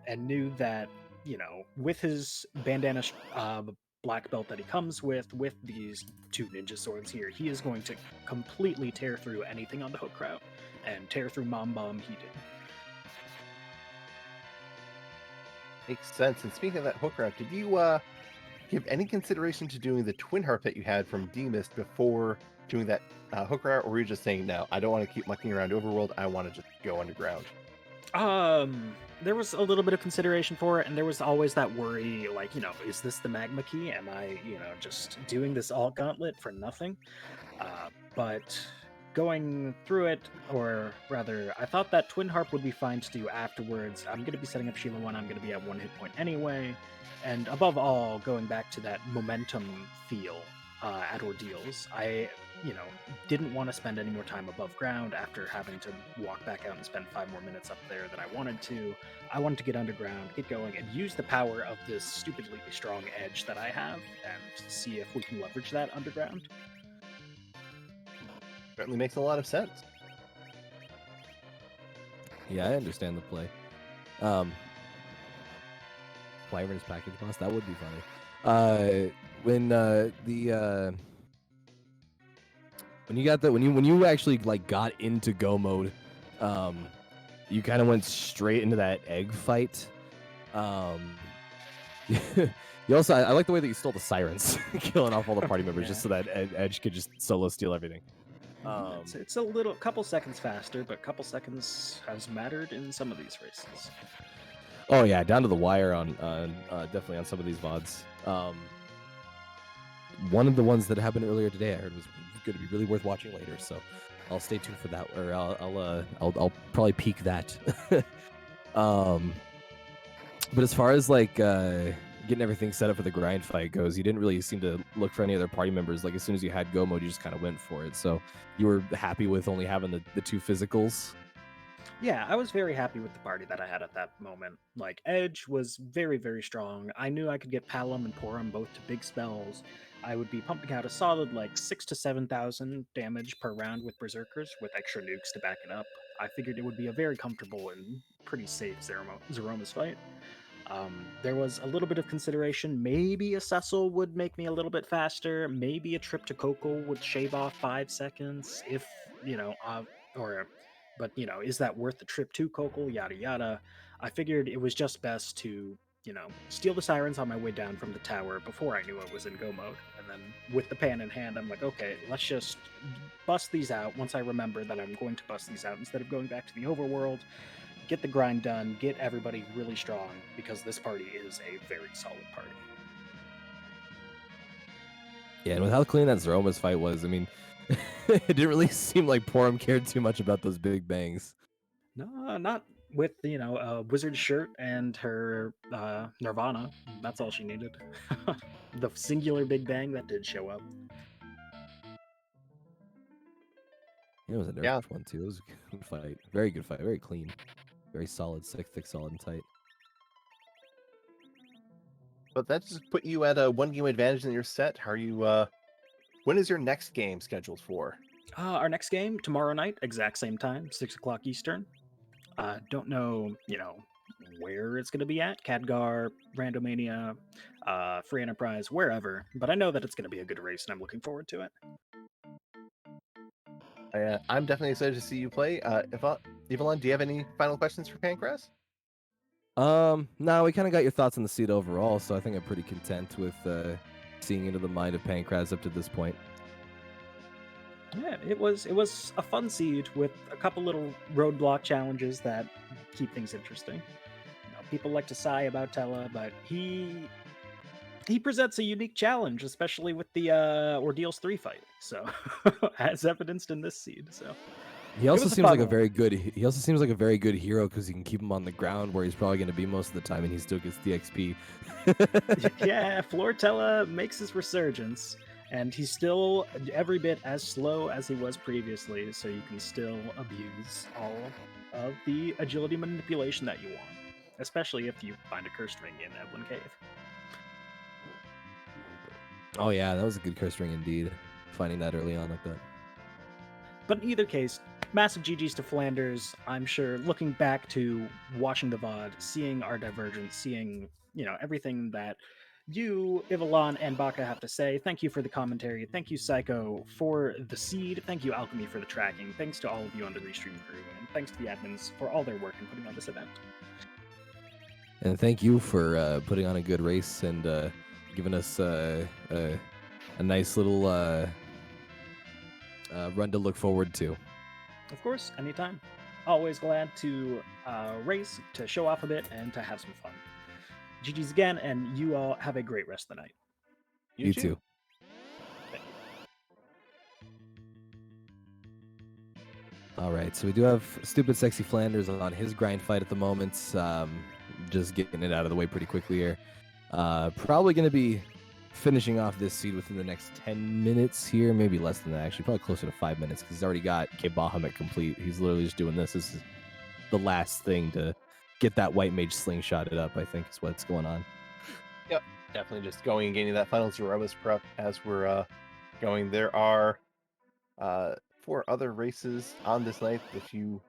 and knew that with his bandana black belt that he comes with these 2 ninja swords here, he is going to completely tear through anything on the hook route, and tear through Mom Bomb he did. Makes sense. And speaking of that hook route, did you give any consideration to doing the twin harp that you had from Demist before doing that hook route, or were you just saying, no, I don't want to keep mucking around Overworld, I want to just go underground? There was a little bit of consideration for it, and there was always that worry, is this the magma key? Am I, just doing this alt gauntlet for nothing? But going through it, or rather, I thought that Twin Harp would be fine to do afterwards. I'm going to be setting up Sheila 1, I'm going to be at 1 hit point anyway, and above all, going back to that momentum feel at Ordeals, I didn't want to spend any more time above ground after having to walk back out and spend 5 more minutes up there than I wanted to. I wanted to get underground, get going, and use the power of this stupidly strong edge that I have, and see if we can leverage that underground. Certainly makes a lot of sense. Yeah, I understand the play. Wyvern's package boss, that would be funny. When you actually got into go mode, you kind of went straight into that egg fight. You also, I like the way that you stole the sirens, killing off all the party members just so that Edge could just solo steal everything. It's a couple seconds faster, but couple seconds has mattered in some of these races. Oh yeah, down to the wire on definitely on some of these VODs. One of the ones that happened earlier today, I heard was going to be really worth watching later. So I'll stay tuned for that, or I'll probably peek that. But as far as getting everything set up for the grind fight goes, you didn't really seem to look for any other party members. Like as soon as you had go mode, you just kind of went for it. So you were happy with only having the 2 physicals. Yeah, I was very happy with the party that I had at that moment. Edge was very, very strong. I knew I could get Palom and Porum both to big spells. I would be pumping out a solid 6,000 to 7,000 damage per round with Berserkers, with extra nukes to back it up. I figured it would be a very comfortable and pretty safe Zeromus fight. There was a little bit of consideration. Maybe a Cecil would make me a little bit faster. Maybe a trip to Coco would shave off 5 seconds. If, but is that worth the trip to Coco? Yada yada. I figured it was just best to, steal the sirens on my way down from the tower before I knew I was in go mode. And then with the pan in hand, I'm like, okay, let's just bust these out once I remember that I'm going to bust these out instead of going back to the overworld. Get the grind done, get everybody really strong, because this party is a very solid party. Yeah, and with how clean that Zeromus fight was, I mean, it didn't really seem like Porum cared too much about those big bangs. No, not with, a wizard shirt and her Nirvana. That's all she needed. The singular big bang that did show up. It was a nerfed one too. It was a good fight. Very good fight. Very clean. Very solid, thick, solid, and tight. But that just put you at a 1-game advantage in your set. How are you? When is your next game scheduled for? Our next game tomorrow night, exact same time, 6 o'clock Eastern. Don't know, where it's going to be at. Khadgar, Randomania, Free Enterprise, wherever. But I know that it's going to be a good race, and I'm looking forward to it. I'm definitely excited to see you play. Evelyn, do you have any final questions for Pancras? No, we kind of got your thoughts on the seed overall, so I think I'm pretty content with seeing into the mind of Pancraz up to this point. Yeah, it was a fun seed with a couple little roadblock challenges that keep things interesting. People like to sigh about Tella, but he presents a unique challenge, especially with the Ordeals 3 fight. So, as evidenced in this seed. So he also seems like a one. very good. He also seems like a very good hero because he can keep him on the ground where he's probably going to be most of the time, and he still gets the XP. Yeah, Floor Tella makes his resurgence, and he's still every bit as slow as he was previously. So you can still abuse all of the agility manipulation that you want, especially if you find a cursed ring in Evelyn Cave. Oh yeah, that was a good curse ring indeed. Finding that early on like that. But in either case, massive GGs to Flanders. I'm sure looking back to watching the VOD, seeing our divergence, seeing, everything that you, Ivalon, and Baka have to say. Thank you for the commentary. Thank you, Psycho, for the seed. Thank you, Alchemy, for the tracking. Thanks to all of you on the Restream crew. And thanks to the admins for all their work in putting on this event. And thank you for putting on a good race and giving us a nice little run to look forward to. Of course, anytime. Always glad to race, to show off a bit, and to have some fun. GG's again, and you all have a great rest of the night. You too. All right, so we do have StupidSecksyFlanders on his grind fight at the moment. Just getting it out of the way pretty quickly here. Probably going to be finishing off this seed within the next 10 minutes here, maybe less than that, actually, probably closer to 5 minutes because he's already got Bahamut complete. He's literally just doing this. This is the last thing to get that white mage slingshotted up, I think is what's going on. Yep, definitely just going and getting that final Zeromus prep as we're going. There are 4 other races on this night. If you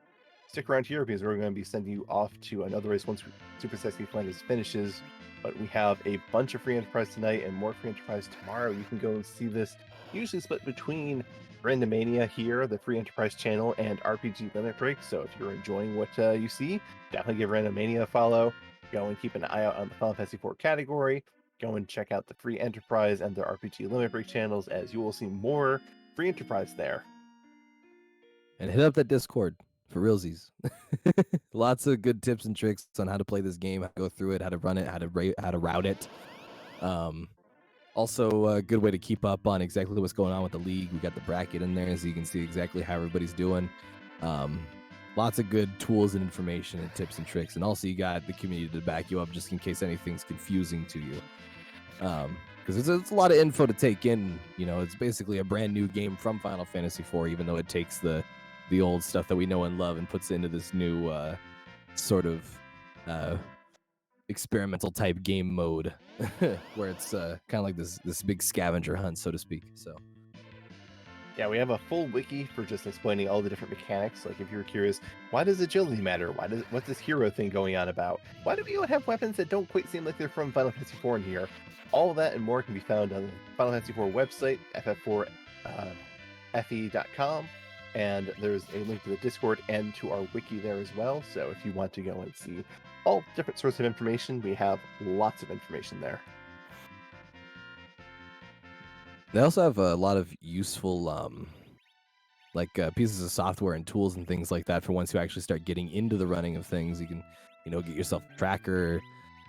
stick around here, because we're going to be sending you off to another race once StupidSecksyFlanders finishes. But we have a bunch of Free Enterprise tonight and more Free Enterprise tomorrow. You can go and see this usually split between Randomania here, the Free Enterprise channel, and RPG Limit Break. So if you're enjoying what you see, definitely give Randomania a follow. Go and keep an eye out on the Final Fantasy IV category. Go and check out the Free Enterprise and the RPG Limit Break channels, as you will see more Free Enterprise there. And hit up that Discord for realsies. Lots of good tips and tricks on how to play this game, how to go through it, how to run it, how to route it. Also, a good way to keep up on exactly what's going on with the league. We got the bracket in there, so you can see exactly how everybody's doing. Lots of good tools and information and tips and tricks. And also, you got the community to back you up just in case anything's confusing to you. Because it's a lot of info to take in. It's basically a brand new game from Final Fantasy IV, even though it takes the old stuff that we know and love and puts it into this new sort of experimental type game mode where it's kind of like this big scavenger hunt, so to speak. So yeah, we have a full wiki for just explaining all the different mechanics. Like if you're curious, why does agility matter? What's this hero thing going on about? Why do we have weapons that don't quite seem like they're from Final Fantasy IV in here? All of that and more can be found on the Final Fantasy IV website, FF4FE.com. And there's a link to the Discord and to our wiki there as well. So if you want to go and see all different sorts of information, we have lots of information there. They also have a lot of useful pieces of software and tools and things like that for once you actually start getting into the running of things. You can, get yourself a tracker.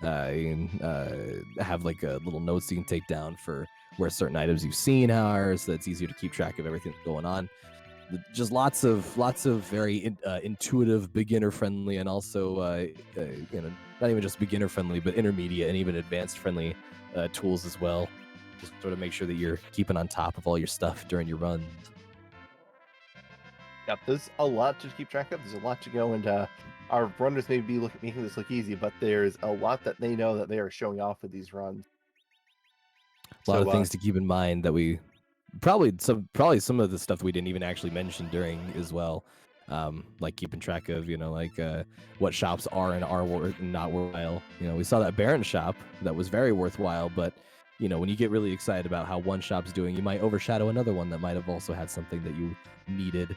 You can have like a little notes you can take down for where certain items you've seen are, so it's easier to keep track of everything going on. Just lots of very intuitive, beginner friendly, and also not even just beginner friendly, but intermediate and even advanced friendly tools as well. Just sort of make sure that you're keeping on top of all your stuff during your runs. Yep, there's a lot to keep track of. There's a lot to go, and our runners may be making this look easy, but there's a lot that they know that they are showing off with these runs. A lot So, of things to keep in mind that we probably some of the stuff we didn't even actually mention during as well. Like keeping track of, what shops are and are not worthwhile. We saw that Baron shop that was very worthwhile, but when you get really excited about how one shop's doing, you might overshadow another one that might have also had something that you needed.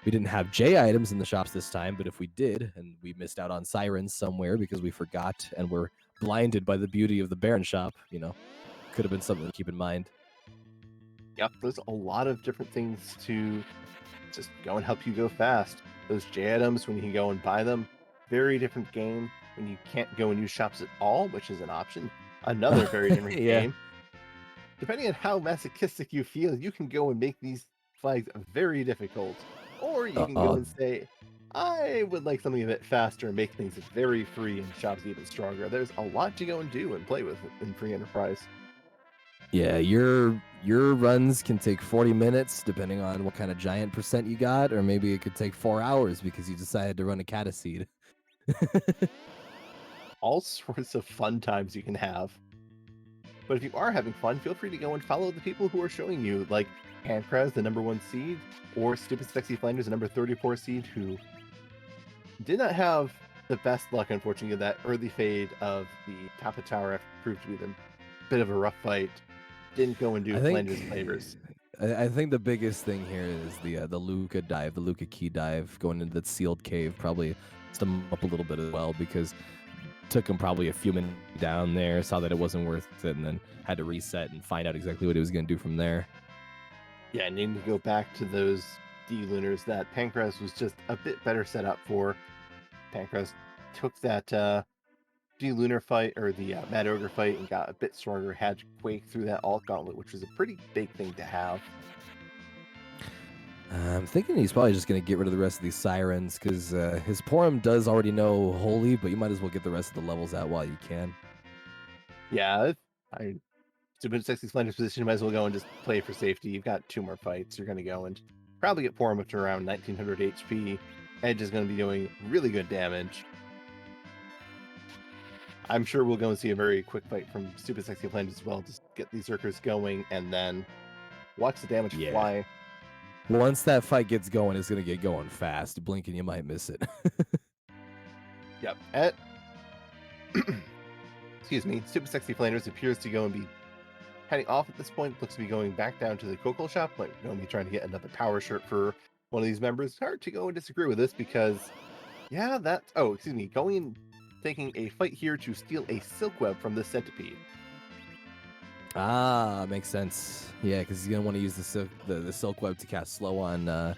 We didn't have J items in the shops this time, but if we did, and we missed out on sirens somewhere because we forgot and were blinded by the beauty of the Baron shop, could have been something to keep in mind. Yep, there's a lot of different things to just go and help you go fast. Those J items, when you can go and buy them, very different game. When you can't go and use shops at all, which is an option, another very different Yeah. game. Depending on how masochistic you feel, you can go and make these flags very difficult. Or you can go and say, I would like something a bit faster and make things very free and shops even stronger. There's a lot to go and do and play with in Free Enterprise. Yeah, your runs can take 40 minutes depending on what kind of giant percent you got, or maybe it could take 4 hours because you decided to run a Cataseed. All sorts of fun times you can have. But if you are having fun, feel free to go and follow the people who are showing you, like xPankraz, the #1 seed, or StupidSecksyFlanders, the number 34 seed, who did not have the best luck, unfortunately. That early fade of the top of tower proved to be the bit of a rough fight. Didn't go and do Flanders flavors. I think the biggest thing here is the Luca dive, the Luca key dive, going into that sealed cave, probably stummed him up a little bit as well, because took him probably a few minutes down there, saw that it wasn't worth it, and then had to reset and find out exactly what he was going to do from there. Yeah, needing to go back to those D-Lunars that Pankraz was just a bit better set up for. Pankraz took that D-Lunar fight, or the Mad Ogre fight, and got a bit stronger, had to Quake through that alt gauntlet, which was a pretty big thing to have. I'm thinking he's probably just going to get rid of the rest of these sirens, because his Porum does already know Holy, but you might as well get the rest of the levels out while you can. Yeah, StupidSecksyFlanders position, you might as well go and just play for safety. You've got 2 more fights. You're going to go and probably get Porum up to around 1900 HP. Edge is going to be doing really good damage. I'm sure we'll go and see a very quick fight from StupidSecksyFlanders as well, just get these Zerkers going, and then watch the damage fly. Once that fight gets going, it's going to get going fast. Blink and you might miss it. Yep. Excuse me. StupidSecksyFlanders appears to go and be heading off at this point. Looks to be going back down to the Coco shop. Like, going to be trying to get another power shirt for one of these members. Hard to go and disagree with this because, yeah, that's... Oh, excuse me. Going and taking a fight here to steal a silk web from the centipede. Ah, makes sense. Yeah, because he's going to want to use the silk web to cast slow on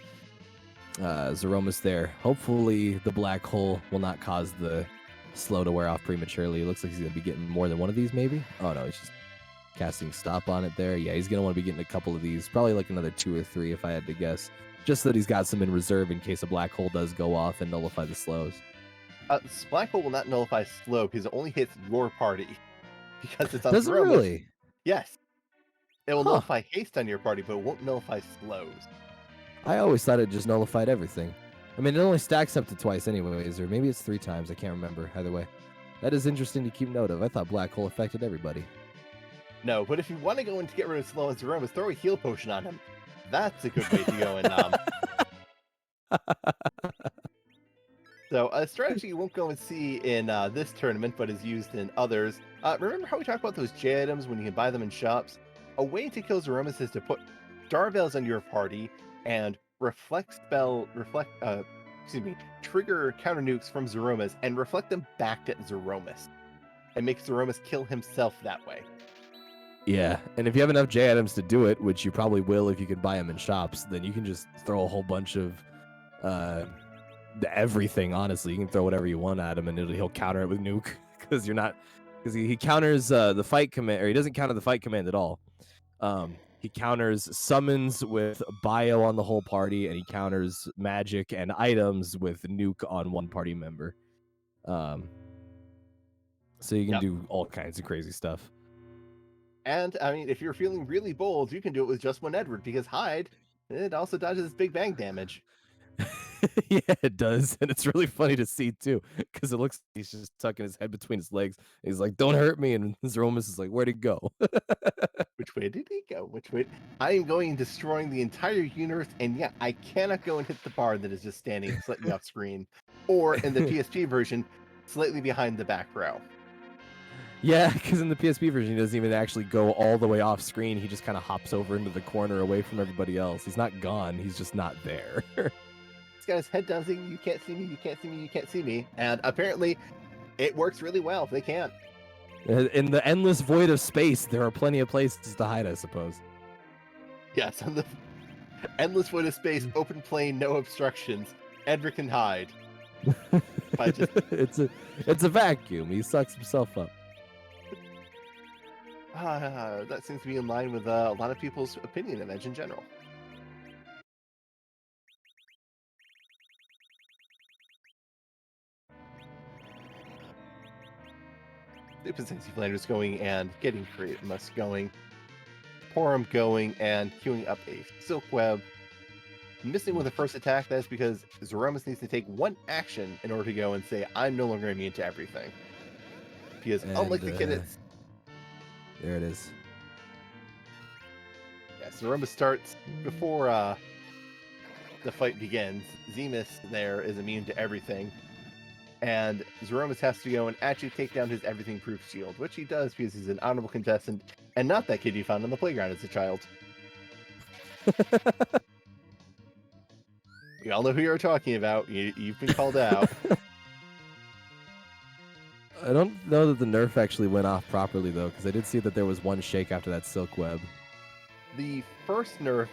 Zeromus there. Hopefully the black hole will not cause the slow to wear off prematurely. It looks like he's going to be getting more than one of these, maybe? Oh, no, he's just casting stop on it there. Yeah, he's going to want to be getting a couple of these. Probably like another 2 or 3 if I had to guess. Just so that he's got some in reserve in case a black hole does go off and nullify the slows. This black hole will not nullify slow because it only hits your party. Because it's on Does it Zeromus. really? Yes. It will nullify haste on your party, but it won't nullify slows. I always thought it just nullified everything. I mean, it only stacks up to twice anyways, or maybe it's 3 times. I can't remember. Either way. That is interesting to keep note of. I thought black hole affected everybody. No, but if you want to go in to get rid of slow and Zeromus, throw a heal potion on him. That's a good way to go and So a strategy you won't go and see in this tournament, but is used in others. Remember how we talked about those J items when you can buy them in shops? A way to kill Zeromus is to put Star Veils on your party and trigger counter nukes from Zeromus and reflect them back at Zeromus. And make Zeromus kill himself that way. Yeah, and if you have enough J items to do it, which you probably will if you can buy them in shops, then you can just throw a whole bunch of everything. Honestly, you can throw whatever you want at him, and he'll counter it with nuke because he counters the fight command, or he doesn't counter the fight command at all. He counters summons with bio on the whole party, and he counters magic and items with nuke on one party member. So you can do all kinds of crazy stuff. And, I mean, if you're feeling really bold, you can do it with just one Edward, because Hyde, it also dodges Big Bang damage. Yeah, it does, and it's really funny to see too, because it looks like he's just tucking his head between his legs. He's like, "Don't hurt me," and Zeromus is like, "Where'd he go?" Which way did he go? Which way? I am going and destroying the entire universe, and yeah, I cannot go and hit the bar that is just standing slightly off screen, or in the PSP version, slightly behind the back row. Yeah, because in the PSP version, he doesn't even actually go all the way off screen. He just kind of hops over into the corner away from everybody else. He's not gone. He's just not there. He's got his head down saying, "You can't see me, you can't see me, you can't see me," and apparently, it works really well. They can't. In the endless void of space, there are plenty of places to hide, I suppose. Yes, on the endless void of space, open plain, no obstructions. Edric can hide. By just it's a vacuum. He sucks himself up. that seems to be in line with a lot of people's opinion of Edge in general. StupidSecksyFlanders going and getting creative must going. Porum going and queuing up a Silk Web. Missing with the first attack, that's because Zeromus needs to take one action in order to go and say, "I'm no longer immune to everything." Because unlike the kid, it's... There it is. Yeah, Zeromus starts before the fight begins. Zemus there is immune to everything. And Zeromus has to go and actually take down his everything-proof shield, which he does because he's an honorable contestant and not that kid you found on the playground as a child. We all know who you're talking about. You've been called out. I don't know that the nerf actually went off properly, though, because I did see that there was one shake after that Silk Web. The first nerf,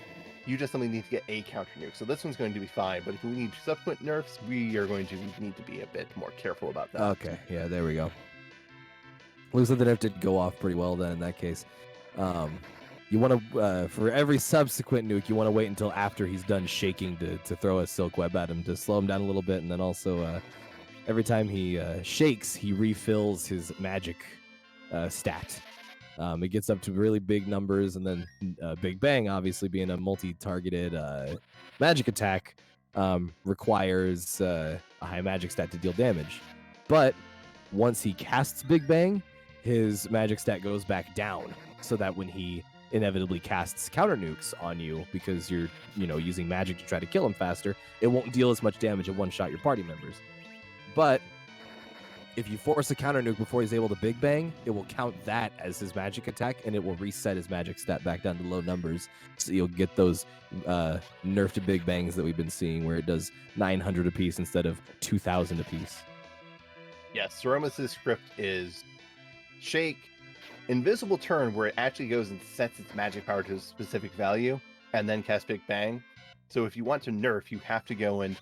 you just only need to get a counter nuke, so this one's going to be fine, but if we need subsequent nerfs, we are going to need to be a bit more careful about that. Okay, yeah, there we go. Looks like the nerf did go off pretty well then in that case. You want to, for every subsequent nuke, you want to wait until after he's done shaking to throw a Silk Web at him to slow him down a little bit, and then also every time he shakes, he refills his magic stat. It gets up to really big numbers, and then Big Bang, obviously being a multi-targeted magic attack, requires a high magic stat to deal damage. But once he casts Big Bang, his magic stat goes back down, so that when he inevitably casts counter nukes on you, because you're using magic to try to kill him faster, it won't deal as much damage and one-shot your party members. But if you force a counter nuke before he's able to Big Bang, it will count that as his magic attack, and it will reset his magic stat back down to low numbers. So you'll get those nerfed Big Bangs that we've been seeing, where it does 900 apiece instead of 2,000 apiece. Yes, Zeromus' script is shake, invisible turn, where it actually goes and sets its magic power to a specific value, and then cast Big Bang. So if you want to nerf, you have to go and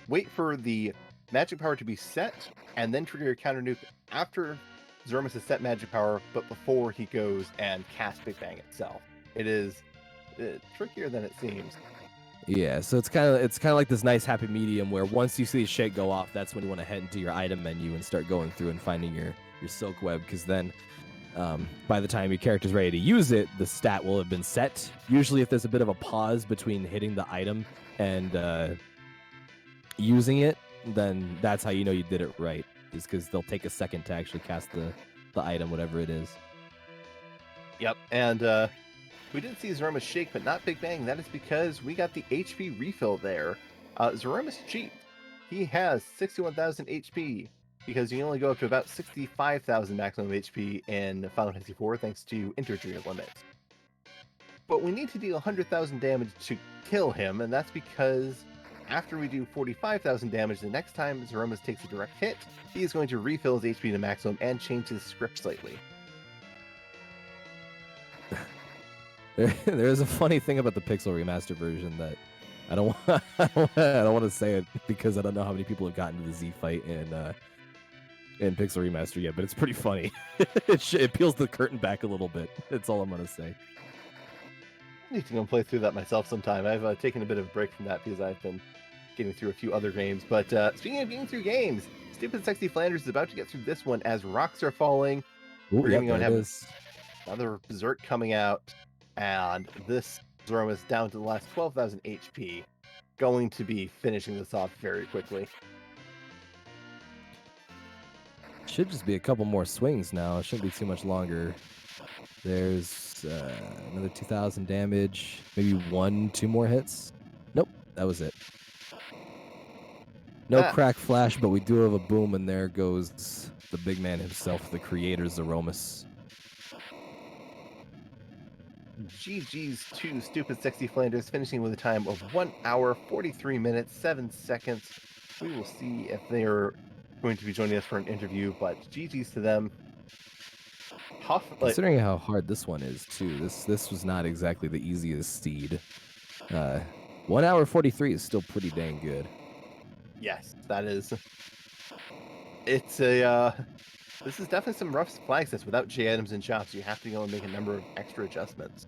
wait for the magic power to be set, and then trigger your counter nuke after Zeromus has set magic power, but before he goes and casts Big Bang itself. It is trickier than it seems. Yeah, so it's kind of like this nice happy medium where once you see the shake go off, that's when you want to head into your item menu and start going through and finding your Silk Web, because then by the time your character's ready to use it, the stat will have been set. Usually if there's a bit of a pause between hitting the item and using it, then that's how you know you did it right, is because they'll take a second to actually cast the item, whatever it is. Yep, and we did see Zeromus shake, but not Big Bang. That is because we got the HP refill there. Zeromus cheap. He has 61,000 HP, because you can only go up to about 65,000 maximum HP in Final Fantasy IV, thanks to integer limits. But we need to deal 100,000 damage to kill him, and that's because after we do 45,000 damage, the next time Zeromus takes a direct hit, he is going to refill his HP to maximum and change his script slightly. There is a funny thing about the Pixel Remaster version that I don't want to say it, because I don't know how many people have gotten to the Z fight in Pixel Remaster yet, but it's pretty funny. It peels the curtain back a little bit. That's all I'm gonna say. I need to go and play through that myself sometime. I've taken a bit of a break from that because I've been getting through a few other games. But speaking of getting through games, StupidSecksyFlanders is about to get through this one as rocks are falling. Ooh, We're going to go and have is. another Berserk coming out, and this Zeromus down to the last 12,000 HP. going to be finishing this off very quickly. Should just be a couple more swings now. It shouldn't be too much longer. There's another 2,000 damage. Maybe 2 more hits. Nope, that was it. No crack flash, but we do have a boom, and there goes the big man himself, the creator, Zeromus. GG's to Stupid Sexy Flanders, finishing with a time of 1 hour, 43 minutes, 7 seconds. We will see if they are going to be joining us for an interview, but GG's to them. Tough, Considering how hard this one is, too, this was not exactly the easiest seed. 1 hour 43 is still pretty dang good. Yes, that is. It's a. This is definitely some rough flag sets without J items and shops. You have to go and make a number of extra adjustments.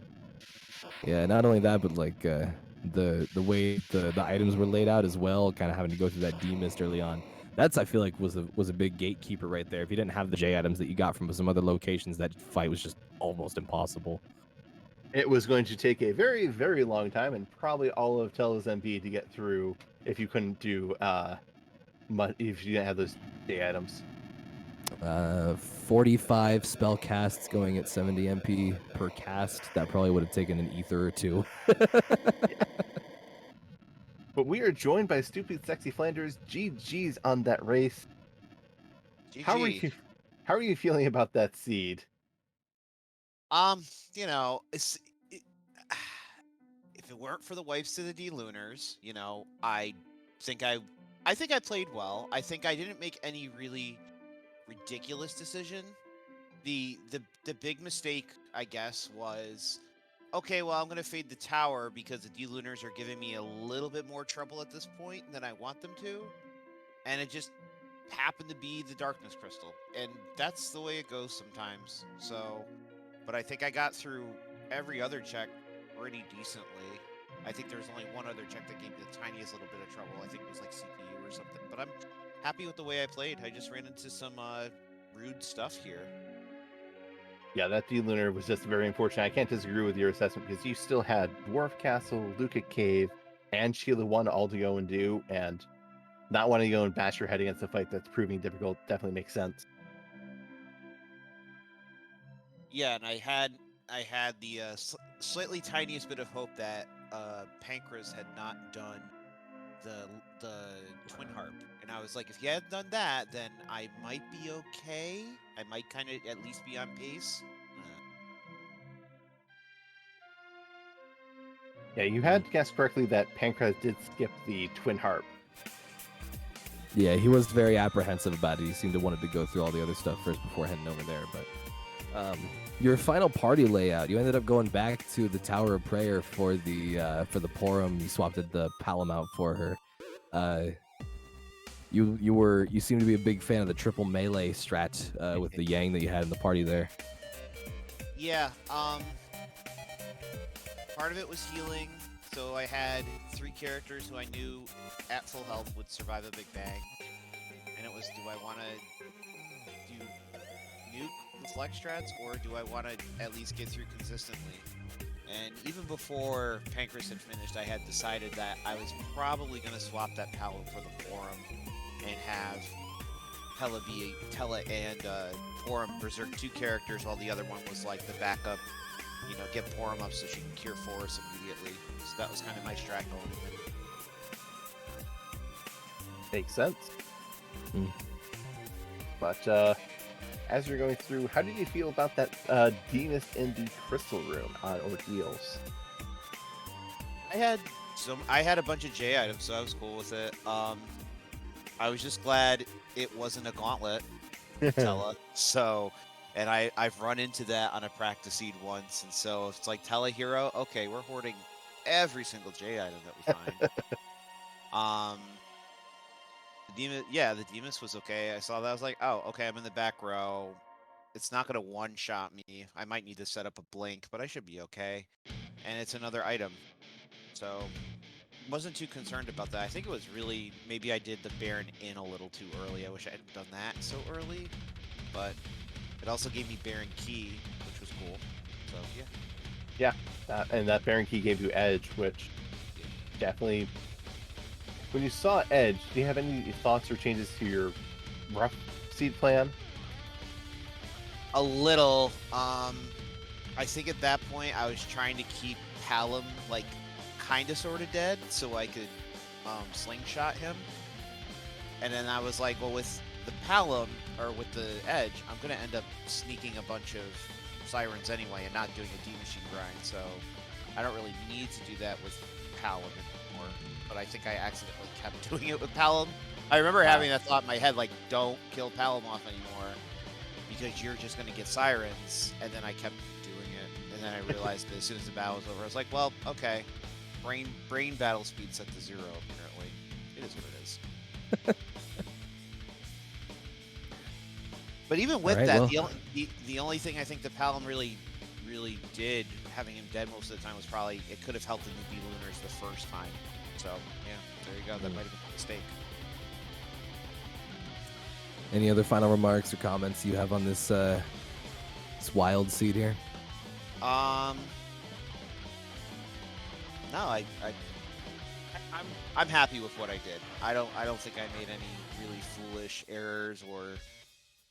Yeah, not only that, but like the way the items were laid out as well, kind of having to go through that D-mist early on. That's, I feel like, was a big gatekeeper right there. If you didn't have the J items that you got from some other locations, that fight was just almost impossible. It was going to take a very, very long time, and probably all of Tella's MP to get through if you couldn't do if you didn't have those J items. 45 spell casts going at 70 MP per cast. That probably would have taken an ether or two. But we are joined by Stupid Sexy Flanders. GG's on that race. GG. How are you feeling about that seed? You know, if it weren't for the wipes to the D-Lunars, you know, I think I played well. I think I didn't make any really ridiculous decision. The big mistake, I guess, was okay, well, I'm going to fade the tower because the D-Lunars are giving me a little bit more trouble at this point than I want them to. And it just happened to be the Darkness Crystal. And that's the way it goes sometimes. So, but I think I got through every other check pretty decently. I think there's only one other check that gave me the tiniest little bit of trouble. I think it was like CPU or something. But I'm happy with the way I played. I just ran into some rude stuff here. Yeah, that D-Lunar was just very unfortunate. I can't disagree with your assessment because you still had Dwarf Castle, Luca Cave, and Sheila 1 all to go and do, and not wanting to go and bash your head against a fight that's proving difficult definitely makes sense. Yeah, and I had the slightly tiniest bit of hope that Pankraz had not done the Twin Harp, and I was like, if he had done that, then I might be okay. I might kind of at least be on pace. Yeah, you had guessed correctly that Pankraz did skip the Twin Harp. Yeah, he was very apprehensive about it. He seemed to wanted to go through all the other stuff first before heading over there. But your final party layout, you ended up going back to the Tower of Prayer for the Porum. You swapped the Palom out for her. You seem to be a big fan of the triple melee strat with the Yang that you had in the party there. Yeah, part of it was healing, so I had 3 characters who I knew at full health would survive a big bang, and it was, do I want to do nuke the flex strats, or do I want to at least get through consistently? And even before Pankraz had finished, I had decided that I was probably going to swap that Paladin for the Porum and have Tella and Porum berserk 2 characters, while the other one was like the backup, you know, get Porum up so she can cure Force immediately. So that was kind of my strat going in. Makes sense. But as you're going through, how did you feel about that D-Mist in the Crystal Room on Ordeals? I had a bunch of J items, so I was cool with it. I was just glad it wasn't a gauntlet, Tella. So, and I've run into that on a practice seed once, and so if it's like Tella hero, okay, we're hoarding every single J item that we find. The Demus was okay. I saw that, I was like, oh, okay, I'm in the back row. It's not gonna one-shot me. I might need to set up a blink, but I should be okay. And it's another item, so wasn't too concerned about that. I think it was really, maybe I did the Baron in a little too early. I wish I hadn't done that so early, but it also gave me Baron Key, which was cool. So yeah. Yeah, and that Baron Key gave you Edge, which definitely when you saw Edge, do you have any thoughts or changes to your rough seed plan? A little. I think at that point I was trying to keep Palom like kind of sort of dead so I could slingshot him. And then I was like, well, with the Palom or with the Edge, I'm gonna end up sneaking a bunch of Sirens anyway and not doing a D-Machine grind. So I don't really need to do that with Palom anymore. But I think I accidentally kept doing it with Palom. I remember having that thought in my head, like, don't kill Palom off anymore because you're just gonna get Sirens. And then I kept doing it, and then I realized that as soon as the battle was over, I was like, well, okay, brain battle speed set to 0. Apparently, it is what it is. But even with Alright, that, well. the only thing I think the Palom really did, having him dead most of the time, was probably it could have helped him to be Lunars the first time. So yeah, there you go. That might have been a mistake. Any other final remarks or comments you have on this this wild seed here? No, I'm happy with what I did. I don't think I made any really foolish errors or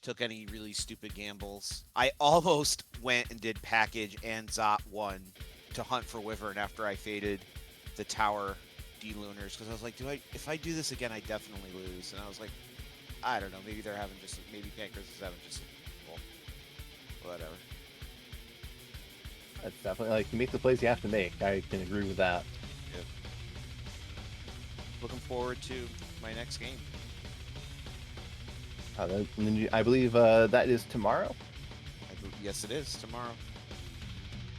took any really stupid gambles. I almost went and did package and Zot 1 to hunt for Wyvern after I faded the tower D-Lunars because I was like, if I do this again, I definitely lose. And I was like, I don't know, maybe they're having maybe Pankraz is having just well, whatever. That's definitely like you make the plays you have to make. I can agree with that. Yep. Looking forward to my next game. I believe that is tomorrow. Yes, it is tomorrow.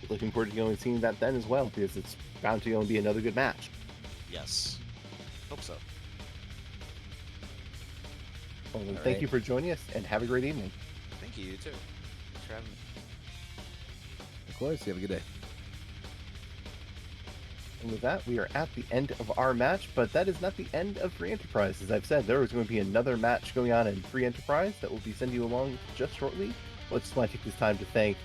Looking forward to going and seeing that then as well, because it's bound to go and be another good match. Yes. Hope so. Well, then All thank right. you for joining us, and have a great evening. Thank you. You too. Thanks for having me. Of course. You have a good day. And with that, we are at the end of our match, but that is not the end of Free Enterprise. As I've said, there is going to be another match going on in Free Enterprise that will be sending you along just shortly. I just want to take this time to thank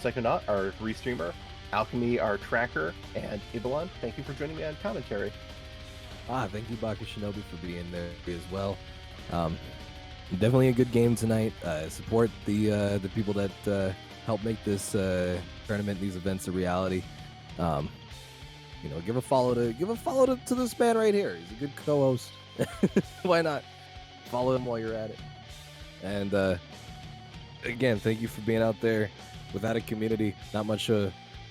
Psychonaut, our restreamer, Alchemy, our tracker, and Ibalon. Thank you for joining me on commentary. Thank you, Baka Shinobi, for being there as well. Definitely a good game tonight. Support the people that help make this tournament, these events, a reality. Give a follow to this man right here. He's a good co-host. Why not follow him while you're at it? And again, thank you for being out there. Without a community, not much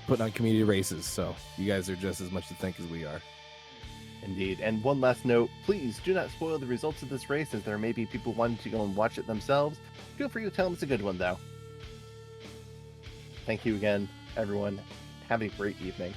putting on community races. So you guys are just as much to thank as we are. Indeed. And one last note, please do not spoil the results of this race, as there may be people wanting to go and watch it themselves. Feel free to tell them it's a good one, though. Thank you again, everyone. Have a great evening.